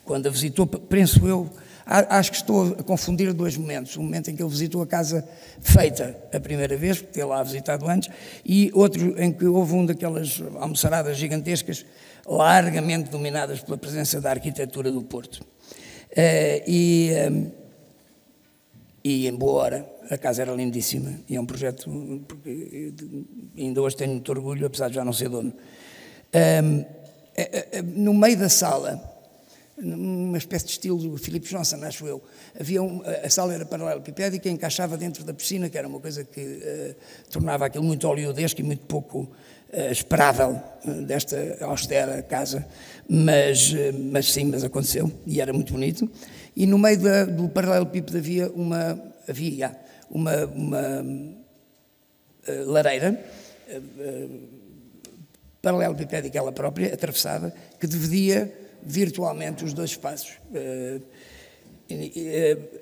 quando a visitou, penso eu. Acho que estou a confundir dois momentos. O momento em que ele visitou a casa feita a primeira vez, porque ele lá visitado antes, e outro em que houve uma daquelas almoçaradas gigantescas, largamente dominadas pela presença da arquitetura do Porto. E em boa hora, a casa era lindíssima, e é um projeto, porque ainda hoje tenho muito orgulho, apesar de já não ser dono. No meio da sala, numa espécie de estilo Philip Johnson, acho eu, a sala era paralelepipédica e encaixava dentro da piscina, que era uma coisa que tornava aquilo muito hollywoodesco e muito pouco esperável desta austera casa, mas aconteceu e era muito bonito. E no meio do paralelepípedo havia uma lareira paralelepipédica ela própria, atravessada, que dividia virtualmente os dois espaços.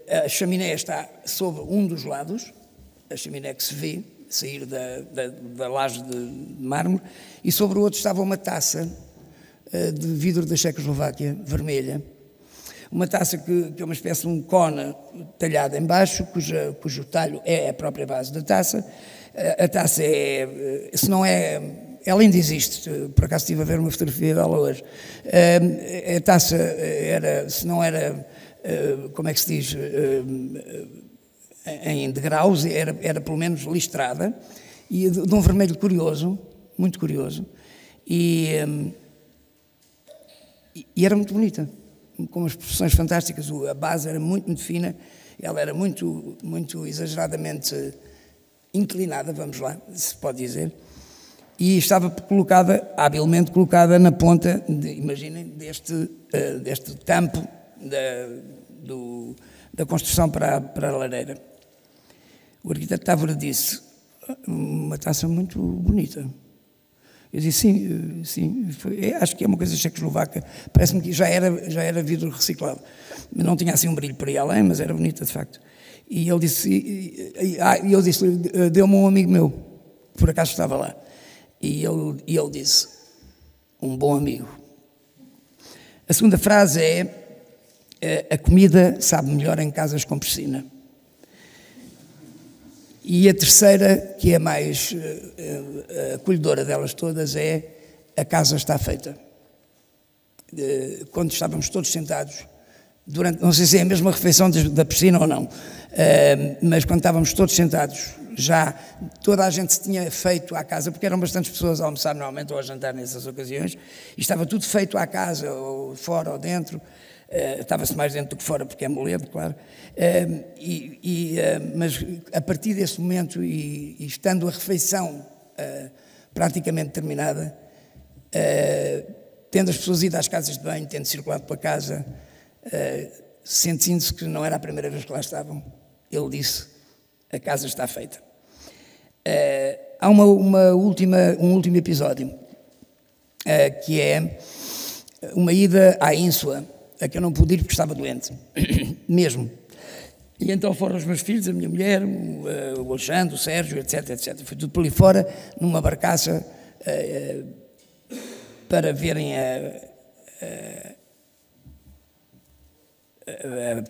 A chaminé está sobre um dos lados, a chaminé que se vê sair da laje de mármore, e sobre o outro estava uma taça de vidro da Checoslováquia, vermelha. Uma taça que é uma espécie de um cone talhado em baixo, cujo talho é a própria base da taça. A taça ela ainda existe, por acaso estive a ver uma fotografia dela hoje. A taça se não era, como é que se diz, em degraus, era pelo menos listrada, e de um vermelho curioso, muito curioso, e era muito bonita, com umas proporções fantásticas. A base era muito, muito fina, ela era muito, muito exageradamente inclinada, vamos lá, se pode dizer, e estava habilmente colocada na ponta, imaginem, deste tampo da construção para a lareira. O arquiteto Távora disse: uma taça muito bonita. Eu disse: sim, acho que é uma coisa checoslovaca, parece-me que já era vidro reciclado. Não tinha assim um brilho por aí além, mas era bonita de facto. E ele disse, deu-me um amigo meu, que por acaso estava lá, e ele disse: um bom amigo. A segunda frase é: a comida sabe melhor em casas com piscina. E a terceira, que é a mais acolhedora delas todas, é: a casa está feita. Quando estávamos todos sentados, não sei se é a mesma refeição da piscina ou não, mas quando estávamos todos sentados, já toda a gente se tinha feito à casa, porque eram bastantes pessoas a almoçar normalmente ou a jantar nessas ocasiões, e estava tudo feito à casa, ou fora ou dentro. Estava-se mais dentro do que fora, porque é moledo, claro, mas a partir desse momento, e estando a refeição praticamente terminada, tendo as pessoas ido às casas de banho, tendo circulado pela casa, sentindo-se que não era a primeira vez que lá estavam, ele disse: a casa está feita. Há um último episódio, que é uma ida à Ínsula, a que eu não pude ir porque estava doente, mesmo. E então foram os meus filhos, a minha mulher, o Alexandre, o Sérgio, etc. Foi tudo por ali fora, numa barcaça, para verem a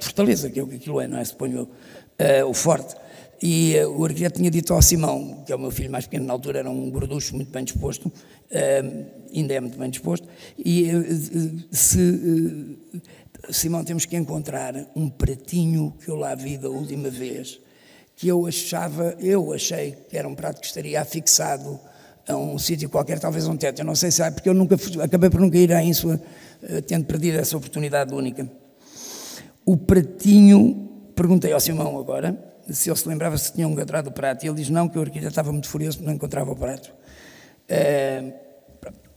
fortaleza, que é o que aquilo é, não é? Suponho eu, o forte. E o arquiteto tinha dito ao Simão, que é o meu filho mais pequeno na altura, era um gorducho muito bem disposto, ainda é muito bem disposto, e Simão, temos que encontrar um pratinho que eu lá vi da última vez, que eu achei que era um prato que estaria afixado a um sítio qualquer, talvez a um teto, eu não sei se é, porque eu acabei por nunca ir à Ínsula, tendo perdido essa oportunidade única. O pratinho, perguntei ao Simão agora, se ele se lembrava se tinham encontrado o prato, e ele diz não, que o arquiteto estava muito furioso porque não encontrava o prato.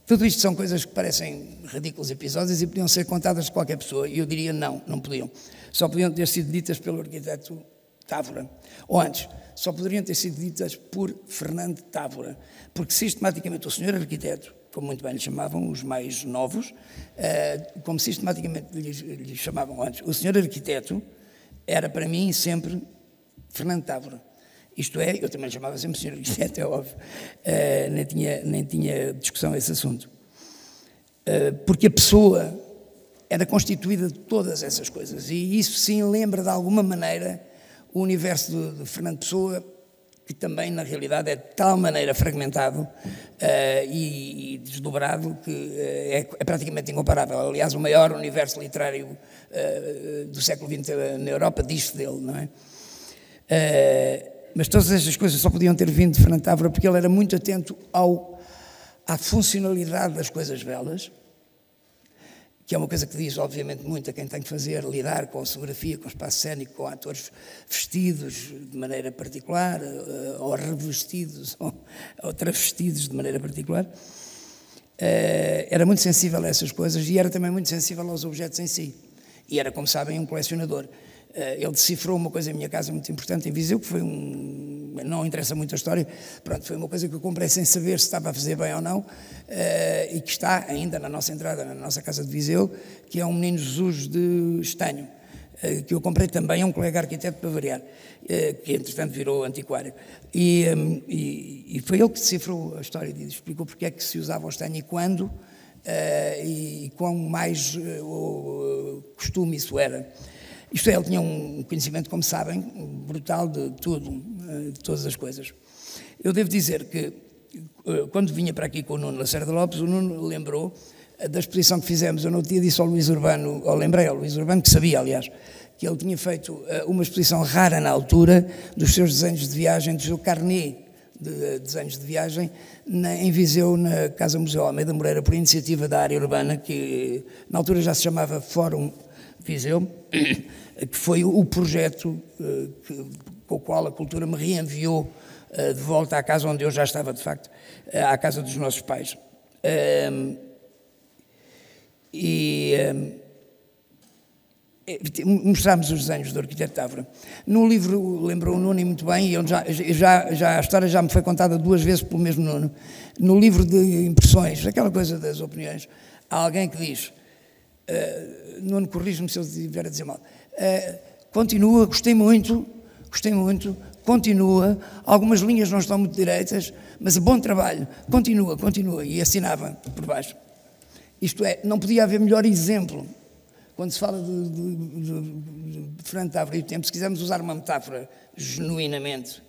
Tudo isto são coisas que parecem ridículos episódios e podiam ser contadas de qualquer pessoa, e eu diria não podiam. Só podiam ter sido ditas pelo arquiteto Távora. Ou antes, só poderiam ter sido ditas por Fernando Távora, porque sistematicamente o senhor arquiteto, como muito bem lhe chamavam os mais novos, como sistematicamente lhe chamavam antes, o senhor arquiteto era para mim sempre Fernando Távora. Isto é, eu também lhe chamava sempre senhor arquiteto, é óbvio, nem tinha discussão a esse assunto. Porque a pessoa era constituída de todas essas coisas, e isso sim lembra de alguma maneira o universo de Fernando Pessoa, que também na realidade é de tal maneira fragmentado e desdobrado que é praticamente incomparável. Aliás, o maior universo literário do século XX na Europa diz-se dele, não é? Mas todas estas coisas só podiam ter vindo de Fernando Távora, porque ele era muito atento à funcionalidade das coisas belas, que é uma coisa que diz, obviamente, muito a quem tem que fazer, lidar com a cenografia, com o espaço cênico, com atores vestidos de maneira particular, ou revestidos, ou travestidos de maneira particular. Era muito sensível a essas coisas e era também muito sensível aos objetos em si. E era, como sabem, um colecionador. Ele decifrou uma coisa em minha casa muito importante em Viseu, que foi não interessa muito a história, pronto, foi uma coisa que eu comprei sem saber se estava a fazer bem ou não, e que está ainda na nossa entrada, na nossa casa de Viseu, que é um Menino Jesus de estanho, que eu comprei também a um colega arquiteto para variar, que entretanto virou antiquário. E foi ele que decifrou a história e explicou porque é que se usava o estanho e quando, e quão mais costume isso era. Isto é, ele tinha um conhecimento, como sabem, brutal de tudo, de todas as coisas. Eu devo dizer que, quando vinha para aqui com o Nuno Lacerda Lopes, o Nuno lembrou da exposição que fizemos. Eu no dia disse ao Luís Urbano, ou lembrei ao Luís Urbano, que sabia, aliás, que ele tinha feito uma exposição rara na altura dos seus desenhos de viagem, do seu carnê de desenhos de viagem, em Viseu, na Casa Museu Almeida Moreira, por iniciativa da área urbana, que na altura já se chamava Fórum Viseu, que foi o projeto com o qual a cultura me reenviou de volta à casa onde eu já estava, de facto, à casa dos nossos pais. Mostrámos os desenhos do arquiteto Távora. No livro, lembrou o Nuno muito bem, e a história já me foi contada 2 vezes pelo mesmo Nuno. No livro de impressões, aquela coisa das opiniões, há alguém que diz, Nuno, corrige-me se eu estiver a dizer mal, continua, gostei muito, continua, algumas linhas não estão muito direitas, mas bom trabalho, continua, e assinava por baixo. Isto é, não podia haver melhor exemplo. Quando se fala de Fernando Távora e do tempo, se quisermos usar uma metáfora genuinamente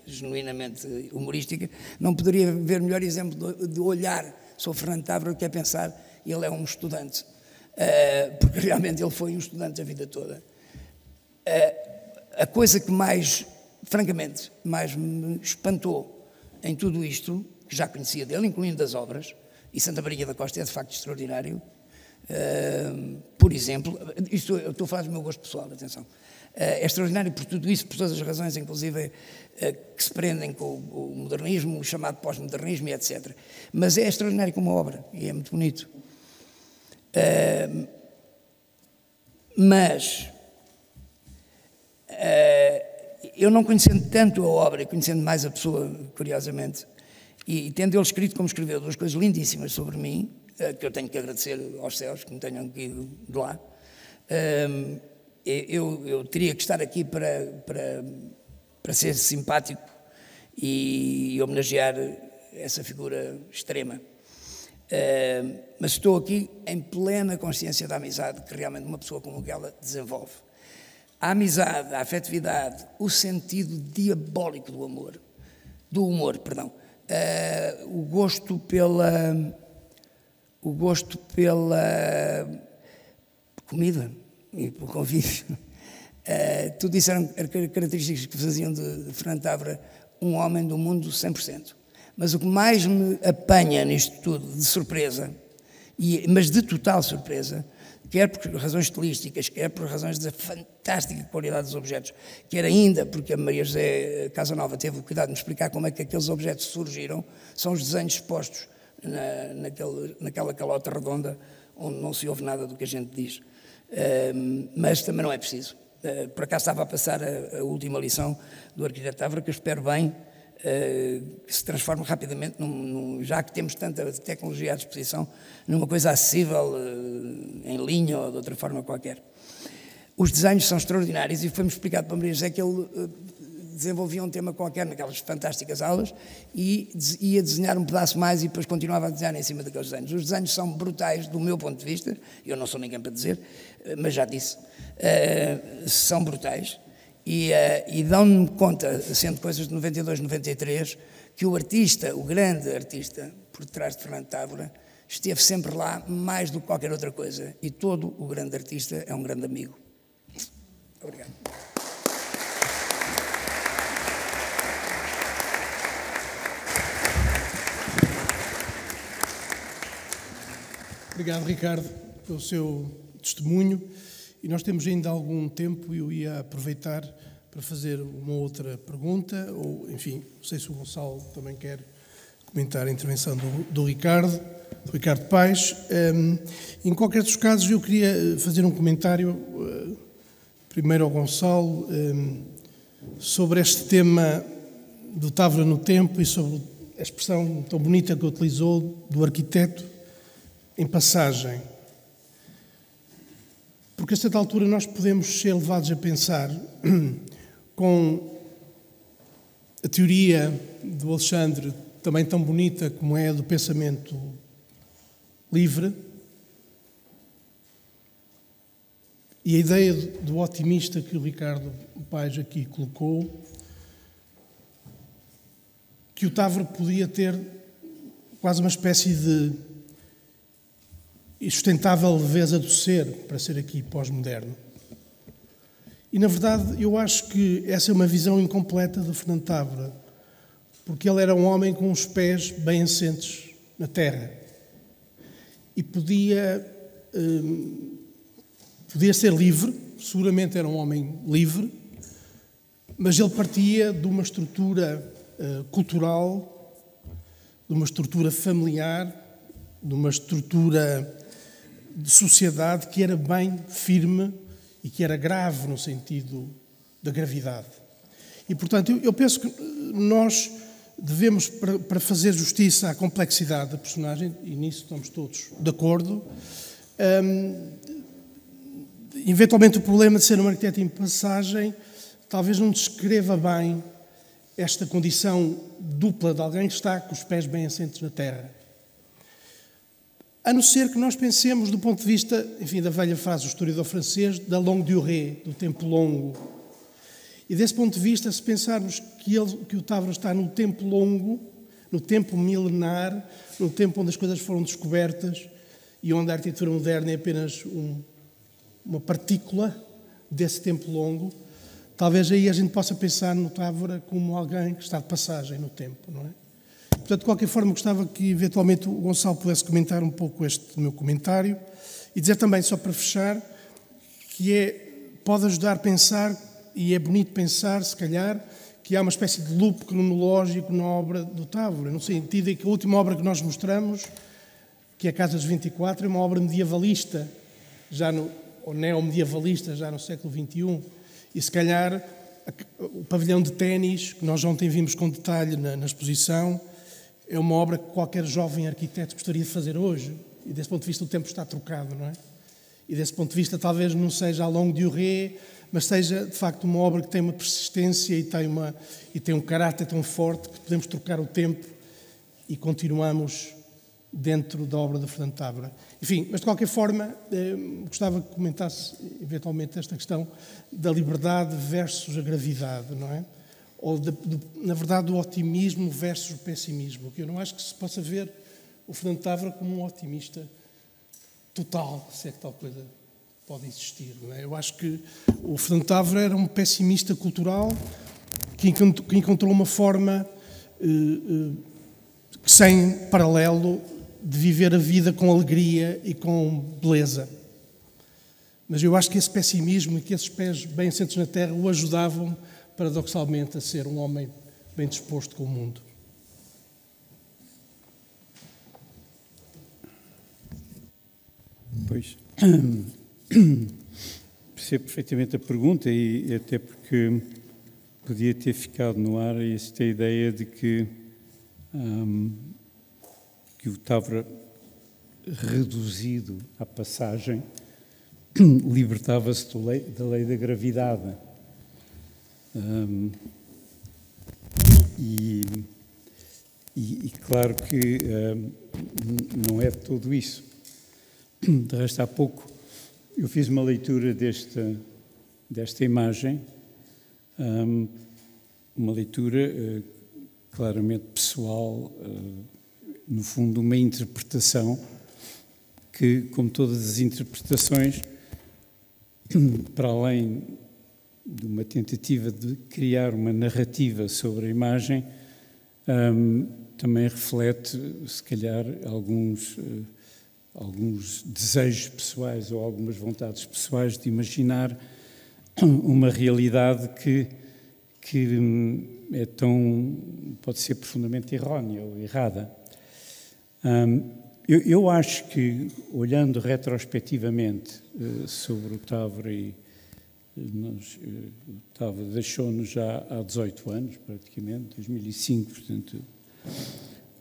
humorística, não poderia haver melhor exemplo de olhar sobre Fernando Távora, que é pensar, ele é um estudante, porque realmente ele foi um estudante a vida toda. A coisa que mais, francamente, mais me espantou em tudo isto, que já conhecia dele, incluindo das obras, e Santa Maria da Costa é de facto extraordinário. Por exemplo, isto eu estou a falar do meu gosto pessoal, atenção, é extraordinário por tudo isso, por todas as razões, inclusive que se prendem com o modernismo, o chamado pós-modernismo e etc. Mas é extraordinário como obra e é muito bonito. Mas eu não conhecendo tanto a obra e conhecendo mais a pessoa, curiosamente, e tendo ele escrito como escreveu 2 coisas lindíssimas sobre mim, que eu tenho que agradecer aos céus que me tenham ido de lá, eu teria que estar aqui para ser simpático e homenagear essa figura extrema. Mas estou aqui em plena consciência da amizade que realmente uma pessoa como ela desenvolve. A amizade, a afetividade, o sentido diabólico do humor, o gosto pela comida e pelo convívio. Tudo isso eram características que faziam de Fernando Távora um homem do mundo 100%. Mas o que mais me apanha nisto tudo, de surpresa, mas de total surpresa, quer por razões estilísticas, quer por razões da fantástica qualidade dos objetos, quer ainda porque a Maria José Casanova teve o cuidado de me explicar como é que aqueles objetos surgiram, são os desenhos expostos naquela calota redonda onde não se ouve nada do que a gente diz. Mas também não é preciso. Por acaso estava a passar a última lição do arquiteto Távora, que eu espero bem que se transforme rapidamente, já que temos tanta tecnologia à disposição, numa coisa acessível, em linha ou de outra forma qualquer. Os desenhos são extraordinários e foi-me explicado para Maria José que ele desenvolvia um tema qualquer naquelas fantásticas aulas e ia desenhar um pedaço mais e depois continuava a desenhar em cima daqueles desenhos. Os desenhos são brutais do meu ponto de vista, eu não sou ninguém para dizer, mas já disse, são brutais. E dão-me conta, sendo coisas de 92, 93, que o artista, o grande artista por detrás de Fernando Távora, esteve sempre lá mais do que qualquer outra coisa. E todo o grande artista é um grande amigo. Obrigado. Obrigado, Ricardo, pelo seu testemunho. E nós temos ainda algum tempo e eu ia aproveitar para fazer uma outra pergunta, ou, enfim, não sei se o Gonçalo também quer comentar a intervenção do Ricardo Paes. Em qualquer dos casos, eu queria fazer um comentário, primeiro ao Gonçalo, sobre este tema do Távora no tempo e sobre a expressão tão bonita que utilizou do arquiteto em passagem. Porque a certa altura nós podemos ser levados a pensar com a teoria do Alexandre, também tão bonita como é a do pensamento livre, e a ideia do otimista que o Ricardo Paes aqui colocou, que o Távora podia ter quase uma espécie de sustentável leveza do ser, para ser aqui pós-moderno. E, na verdade, eu acho que essa é uma visão incompleta de Fernando Távora, porque ele era um homem com os pés bem assentes na terra e podia ser livre, seguramente era um homem livre, mas ele partia de uma estrutura cultural, de uma estrutura familiar, de uma estrutura de sociedade que era bem firme e que era grave no sentido da gravidade. E, portanto, eu penso que nós devemos, para fazer justiça à complexidade da personagem, e nisso estamos todos de acordo, eventualmente o problema de ser um arquiteto em passagem talvez não descreva bem esta condição dupla de alguém que está com os pés bem assentes na terra. A não ser que nós pensemos do ponto de vista, enfim, da velha frase do historiador francês, da longue durée, do tempo longo. E desse ponto de vista, se pensarmos que o Távora está no tempo longo, no tempo milenar, no tempo onde as coisas foram descobertas e onde a arquitetura moderna é apenas uma partícula desse tempo longo, talvez aí a gente possa pensar no Távora como alguém que está de passagem no tempo, não é? Portanto, de qualquer forma, gostava que eventualmente o Gonçalo pudesse comentar um pouco este meu comentário e dizer também, só para fechar, que pode ajudar a pensar, e é bonito pensar, se calhar, que há uma espécie de loop cronológico na obra do Távora, no sentido em que a última obra que nós mostramos, que é a Casa dos 24, é uma obra medievalista, ou neo-medievalista, já no século XXI, e se calhar o pavilhão de ténis, que nós ontem vimos com detalhe na exposição, é uma obra que qualquer jovem arquiteto gostaria de fazer hoje, e desse ponto de vista o tempo está trocado, não é? E desse ponto de vista talvez não seja a longue durée, mas seja de facto uma obra que tem uma persistência e tem um caráter tão forte que podemos trocar o tempo e continuamos dentro da obra de Fernando Távora. Enfim, mas de qualquer forma, gostava que comentasse eventualmente esta questão da liberdade versus a gravidade, não é? Ou, na verdade, do otimismo versus o pessimismo, que eu não acho que se possa ver o Fernando Távora como um otimista total, se é que tal coisa pode existir, não é? Eu acho que o Fernando Távora era um pessimista cultural que encontrou uma forma sem paralelo de viver a vida com alegria e com beleza. Mas eu acho que esse pessimismo e que esses pés bem assentes na terra o ajudavam, paradoxalmente, a ser um homem bem disposto com o mundo. Pois, percebo perfeitamente a pergunta e até porque podia ter ficado no ar esta ideia de que o Távora, reduzido à passagem, libertava-se da lei da gravidade. E claro que não é de tudo isso. De resto, há pouco eu fiz uma leitura desta imagem, uma leitura claramente pessoal, no fundo uma interpretação que, como todas as interpretações, para além de uma tentativa de criar uma narrativa sobre a imagem, também reflete, se calhar, alguns alguns desejos pessoais ou algumas vontades pessoais de imaginar uma realidade que pode ser profundamente errónea ou errada. Eu acho que, olhando retrospectivamente sobre o Távora, o Távora deixou-nos já há 18 anos, praticamente, 2005, portanto,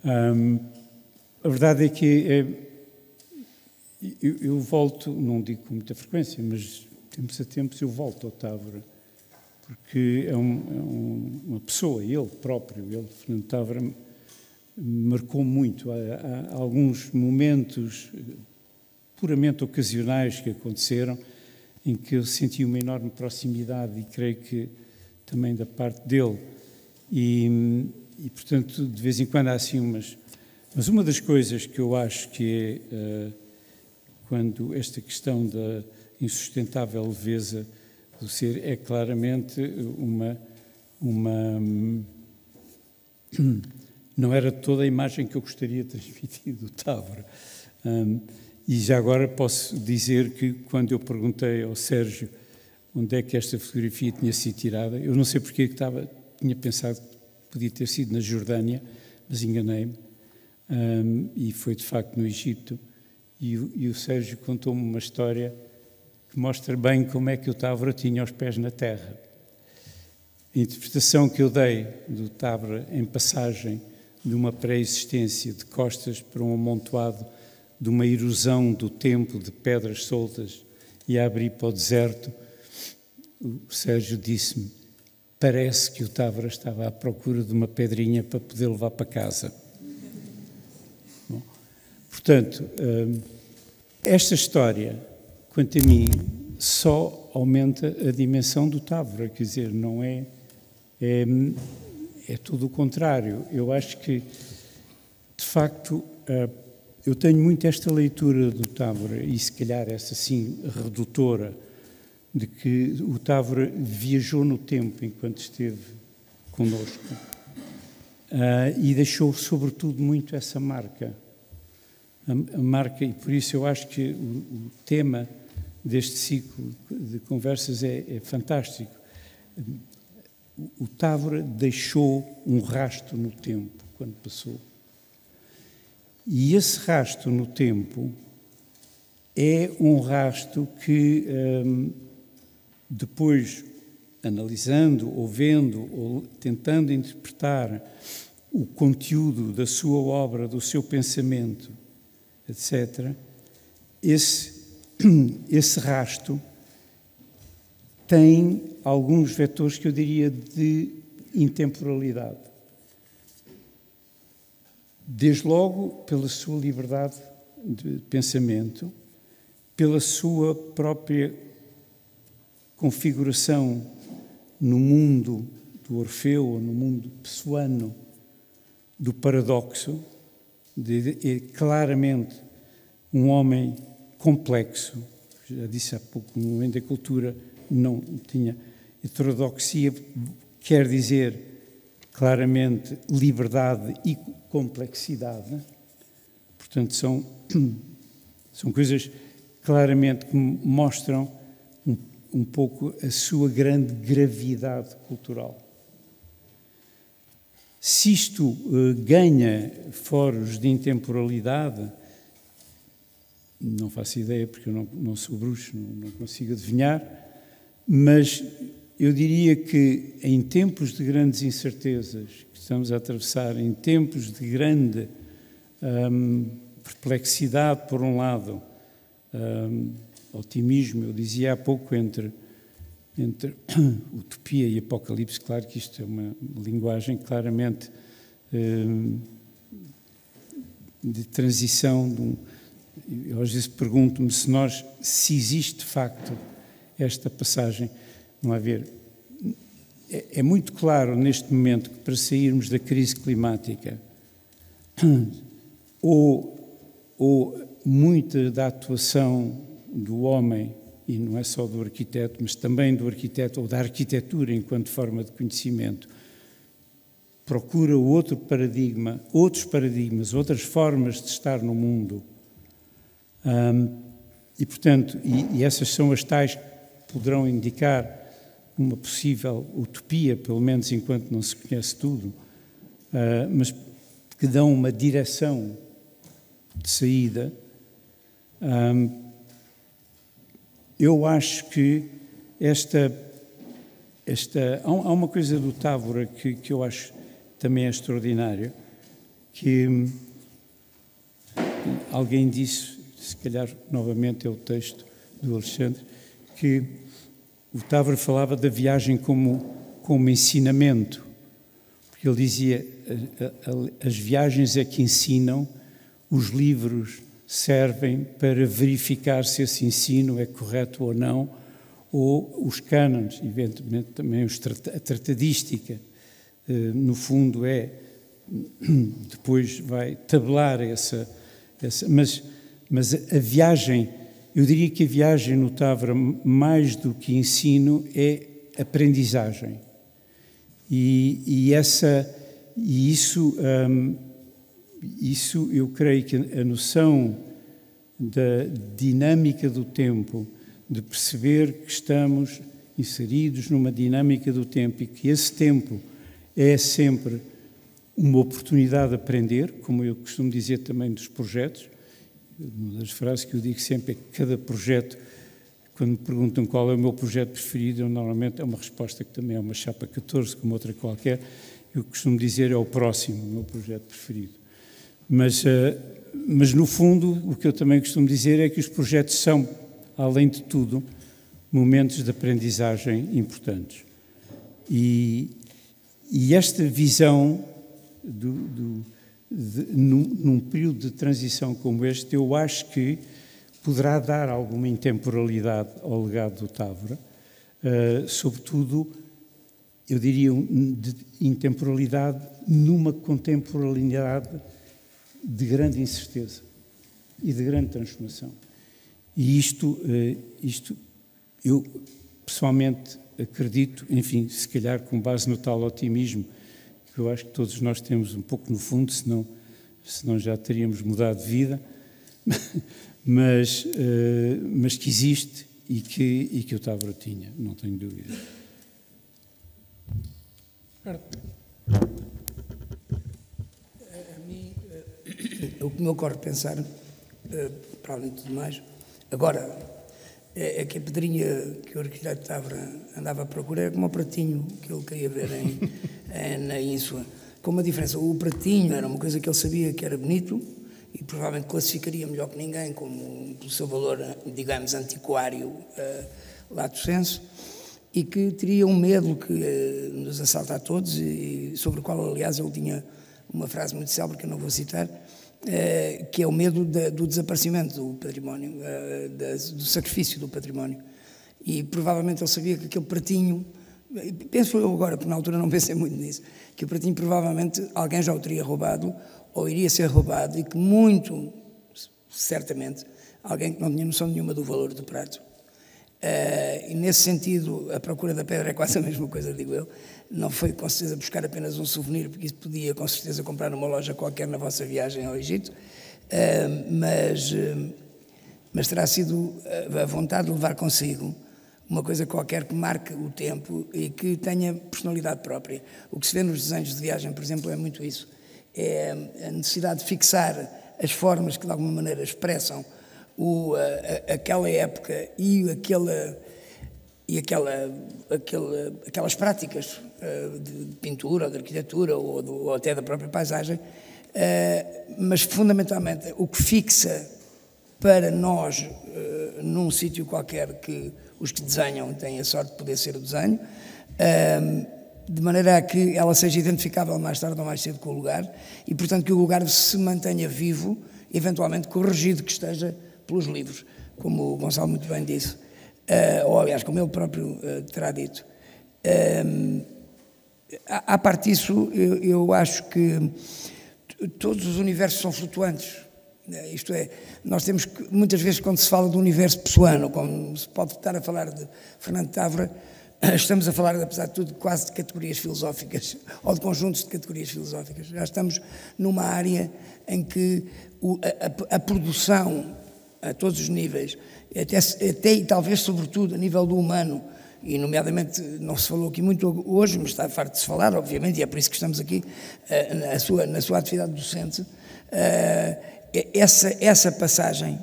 a verdade é que eu volto, não digo com muita frequência, mas tempos a tempos eu volto ao Távora, porque é uma pessoa, ele próprio, Fernando Távora, marcou muito. Há alguns momentos puramente ocasionais que aconteceram em que eu senti uma enorme proximidade e creio que também da parte dele. E portanto, de vez em quando há assim umas... Mas uma das coisas que eu acho que é, quando esta questão da insustentável leveza do ser, é claramente não era toda a imagem que eu gostaria de transmitir do Távora. E já agora posso dizer que quando eu perguntei ao Sérgio onde é que esta fotografia tinha sido tirada, eu não sei porque tinha pensado que podia ter sido na Jordânia, mas enganei-me, e foi de facto no Egito, e o Sérgio contou-me uma história que mostra bem como é que o Távora tinha os pés na terra. A interpretação que eu dei do Távora em passagem de uma pré-existência de costas para um amontoado de uma erosão do tempo de pedras soltas e a abrir para o deserto, o Sérgio disse-me, parece que o Távora estava à procura de uma pedrinha para poder levar para casa. Bom, portanto, esta história, quanto a mim, só aumenta a dimensão do Távora, quer dizer, não é tudo o contrário. Eu acho que, de facto, eu tenho muito esta leitura do Távora, e se calhar essa sim redutora, de que o Távora viajou no tempo enquanto esteve connosco e deixou, sobretudo, muito essa marca. A marca, e por isso eu acho que o tema deste ciclo de conversas é fantástico. O Távora deixou um rasto no tempo quando passou. E esse rasto no tempo é um rasto que, depois, analisando, ou vendo, ou tentando interpretar o conteúdo da sua obra, do seu pensamento, etc., esse rasto tem alguns vetores que eu diria de intemporalidade. Desde logo pela sua liberdade de pensamento, pela sua própria configuração no mundo do Orfeu, ou no mundo pessoano do paradoxo, é claramente um homem complexo. Já disse há pouco, no momento da cultura não tinha heterodoxia, quer dizer claramente liberdade e complexidade. Portanto, são coisas claramente que mostram um pouco a sua grande gravidade cultural. Se isto ganha foros de intemporalidade, não faço ideia, porque eu não sou bruxo, não consigo adivinhar, mas eu diria que em tempos de grandes incertezas que estamos a atravessar, em tempos de grande perplexidade, por um lado, otimismo, eu dizia há pouco, entre utopia e apocalipse, claro que isto é uma linguagem claramente de transição. Eu às vezes pergunto-me se existe de facto esta passagem. Não há a ver. É muito claro neste momento que para sairmos da crise climática ou muita da atuação do homem, e não é só do arquiteto, mas também do arquiteto ou da arquitetura enquanto forma de conhecimento, procura outros paradigmas, outras formas de estar no mundo, E, portanto, e essas são as tais que poderão indicar uma possível utopia, pelo menos enquanto não se conhece tudo, mas que dão uma direção de saída. Eu acho que há uma coisa do Távora que eu acho também é extraordinário, que alguém disse, se calhar novamente é o texto do Alexandre, que o Távora falava da viagem como ensinamento, porque ele dizia, as viagens é que ensinam, os livros servem para verificar se esse ensino é correto ou não, ou os cânones, evidentemente também a tratadística, no fundo depois vai tabelar essa mas a viagem, eu diria que a viagem no Távora, mais do que ensino, é aprendizagem. Isso eu creio que a noção da dinâmica do tempo, de perceber que estamos inseridos numa dinâmica do tempo e que esse tempo é sempre uma oportunidade de aprender, como eu costumo dizer também dos projetos. Uma das frases que eu digo sempre é que cada projeto, quando me perguntam qual é o meu projeto preferido, normalmente é uma resposta que também é uma chapa 14, como outra qualquer. Eu costumo dizer é o próximo, o meu projeto preferido. Mas no fundo, o que eu também costumo dizer é que os projetos são, além de tudo, momentos de aprendizagem importantes. E esta visão num período de transição como este, eu acho que poderá dar alguma intemporalidade ao legado do Távora, sobretudo, eu diria, de intemporalidade numa contemporaneidade de grande incerteza e de grande transformação. E isto eu pessoalmente acredito, enfim, se calhar com base no tal otimismo, que eu acho que todos nós temos um pouco no fundo, senão já teríamos mudado de vida, mas que existe e que o Távora tinha, não tenho dúvida. A mim, o que me ocorre pensar, para além de tudo mais, agora, é que a pedrinha que o arquiteto Távora andava a procurar é como o pratinho que ele queria ver na Ínsula. Com uma diferença, o pratinho era uma coisa que ele sabia que era bonito e provavelmente classificaria melhor que ninguém como pelo seu valor, digamos, antiquário, lato sensu, e que teria um medo que nos assalta a todos e sobre o qual, aliás, ele tinha uma frase muito célebre que eu não vou citar, que é o medo do desaparecimento do património, do sacrifício do património. E provavelmente ele sabia que aquele pratinho, penso eu agora, porque na altura não pensei muito nisso, que o pratinho provavelmente alguém já o teria roubado ou iria ser roubado e que muito, certamente, alguém que não tinha noção nenhuma do valor do prato. E nesse sentido, a procura da pedra é quase a mesma coisa, digo eu. Não foi com certeza buscar apenas um souvenir, porque isso podia com certeza comprar numa loja qualquer na vossa viagem ao Egito, mas terá sido a vontade de levar consigo uma coisa qualquer que marque o tempo e que tenha personalidade própria. O que se vê nos desenhos de viagem, por exemplo, é muito isso. É a necessidade de fixar as formas que de alguma maneira expressam aquela época e aquelas práticas de pintura ou de arquitetura ou até da própria paisagem, mas fundamentalmente o que fixa para nós num sítio qualquer que os que desenham têm a sorte de poder ser o desenho, de maneira a que ela seja identificável mais tarde ou mais cedo com o lugar e, portanto, que o lugar se mantenha vivo, eventualmente corrigido que esteja pelos livros, como o Gonçalo muito bem disse, ou aliás, como ele próprio terá dito. À parte disso, eu acho que todos os universos são flutuantes. Isto é, nós temos que, muitas vezes, quando se fala do universo pessoano, como se pode estar a falar de Fernando Távora, estamos a falar, apesar de tudo, quase de categorias filosóficas, ou de conjuntos de categorias filosóficas. Já estamos numa área em que a produção a todos os níveis, até e talvez sobretudo a nível do humano, e nomeadamente não se falou aqui muito hoje, mas está farto de se falar, obviamente, e é por isso que estamos aqui na sua atividade docente, essa passagem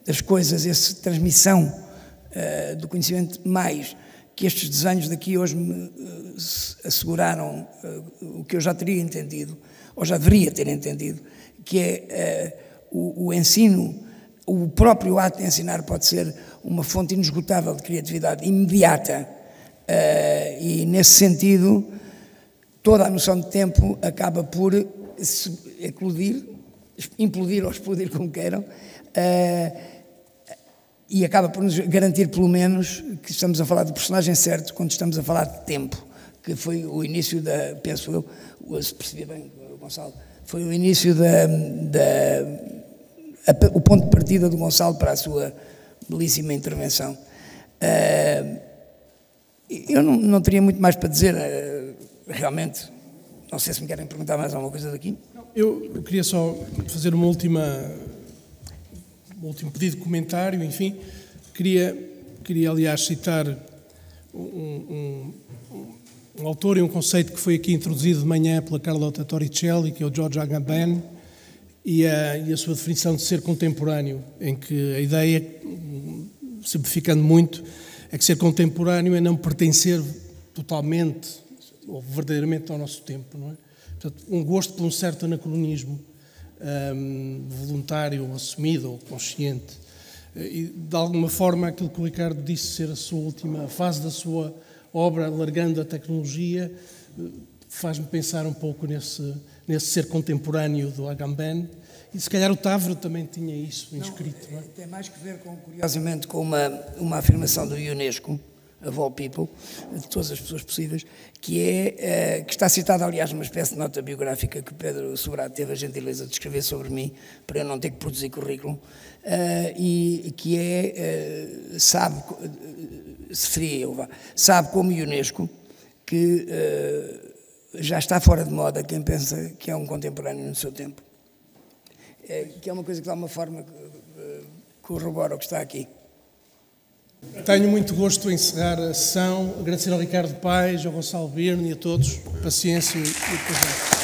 das coisas, essa transmissão do conhecimento, mais que estes desenhos daqui hoje me asseguraram o que eu já teria entendido, ou já deveria ter entendido, que é o ensino, o próprio ato de ensinar pode ser uma fonte inesgotável de criatividade imediata, e nesse sentido toda a noção de tempo acaba por implodir ou explodir, como queiram, e acaba por nos garantir pelo menos que estamos a falar do personagem certo quando estamos a falar de tempo, que foi o início penso eu, se percebi bem, Gonçalo, foi o início o ponto de partida do Gonçalo para a sua belíssima intervenção. Eu não teria muito mais para dizer, realmente. Não sei se me querem perguntar mais alguma coisa daqui. Eu queria só fazer um último pedido de comentário, enfim. Queria aliás, citar um autor e um conceito que foi aqui introduzido de manhã pela Carlotta Torricelli, que é o George Agamben, e a sua definição de ser contemporâneo, em que a ideia, simplificando muito, é que ser contemporâneo é não pertencer totalmente ou verdadeiramente ao nosso tempo, não é? Portanto, um gosto por um certo anacronismo, voluntário, assumido ou consciente. E, de alguma forma, aquilo que o Ricardo disse ser a sua última fase da sua obra, largando a tecnologia, faz-me pensar um pouco nesse ser contemporâneo do Agamben. E se calhar o Távora também tinha isso inscrito. Não é? Tem mais que ver, curiosamente, com uma afirmação do Ionesco, of all people, de todas as pessoas possíveis, que está citada, aliás, numa espécie de nota biográfica que Pedro Sobrado teve a gentileza de escrever sobre mim, para eu não ter que produzir currículo, e que sabe como Ionesco que já está fora de moda quem pensa que é um contemporâneo no seu tempo. Que é uma coisa que de alguma forma corrobora o que está aqui. Tenho muito gosto em encerrar a sessão, agradecer ao Ricardo Paes, ao Gonçalo Birne e a todos, paciência e projeto.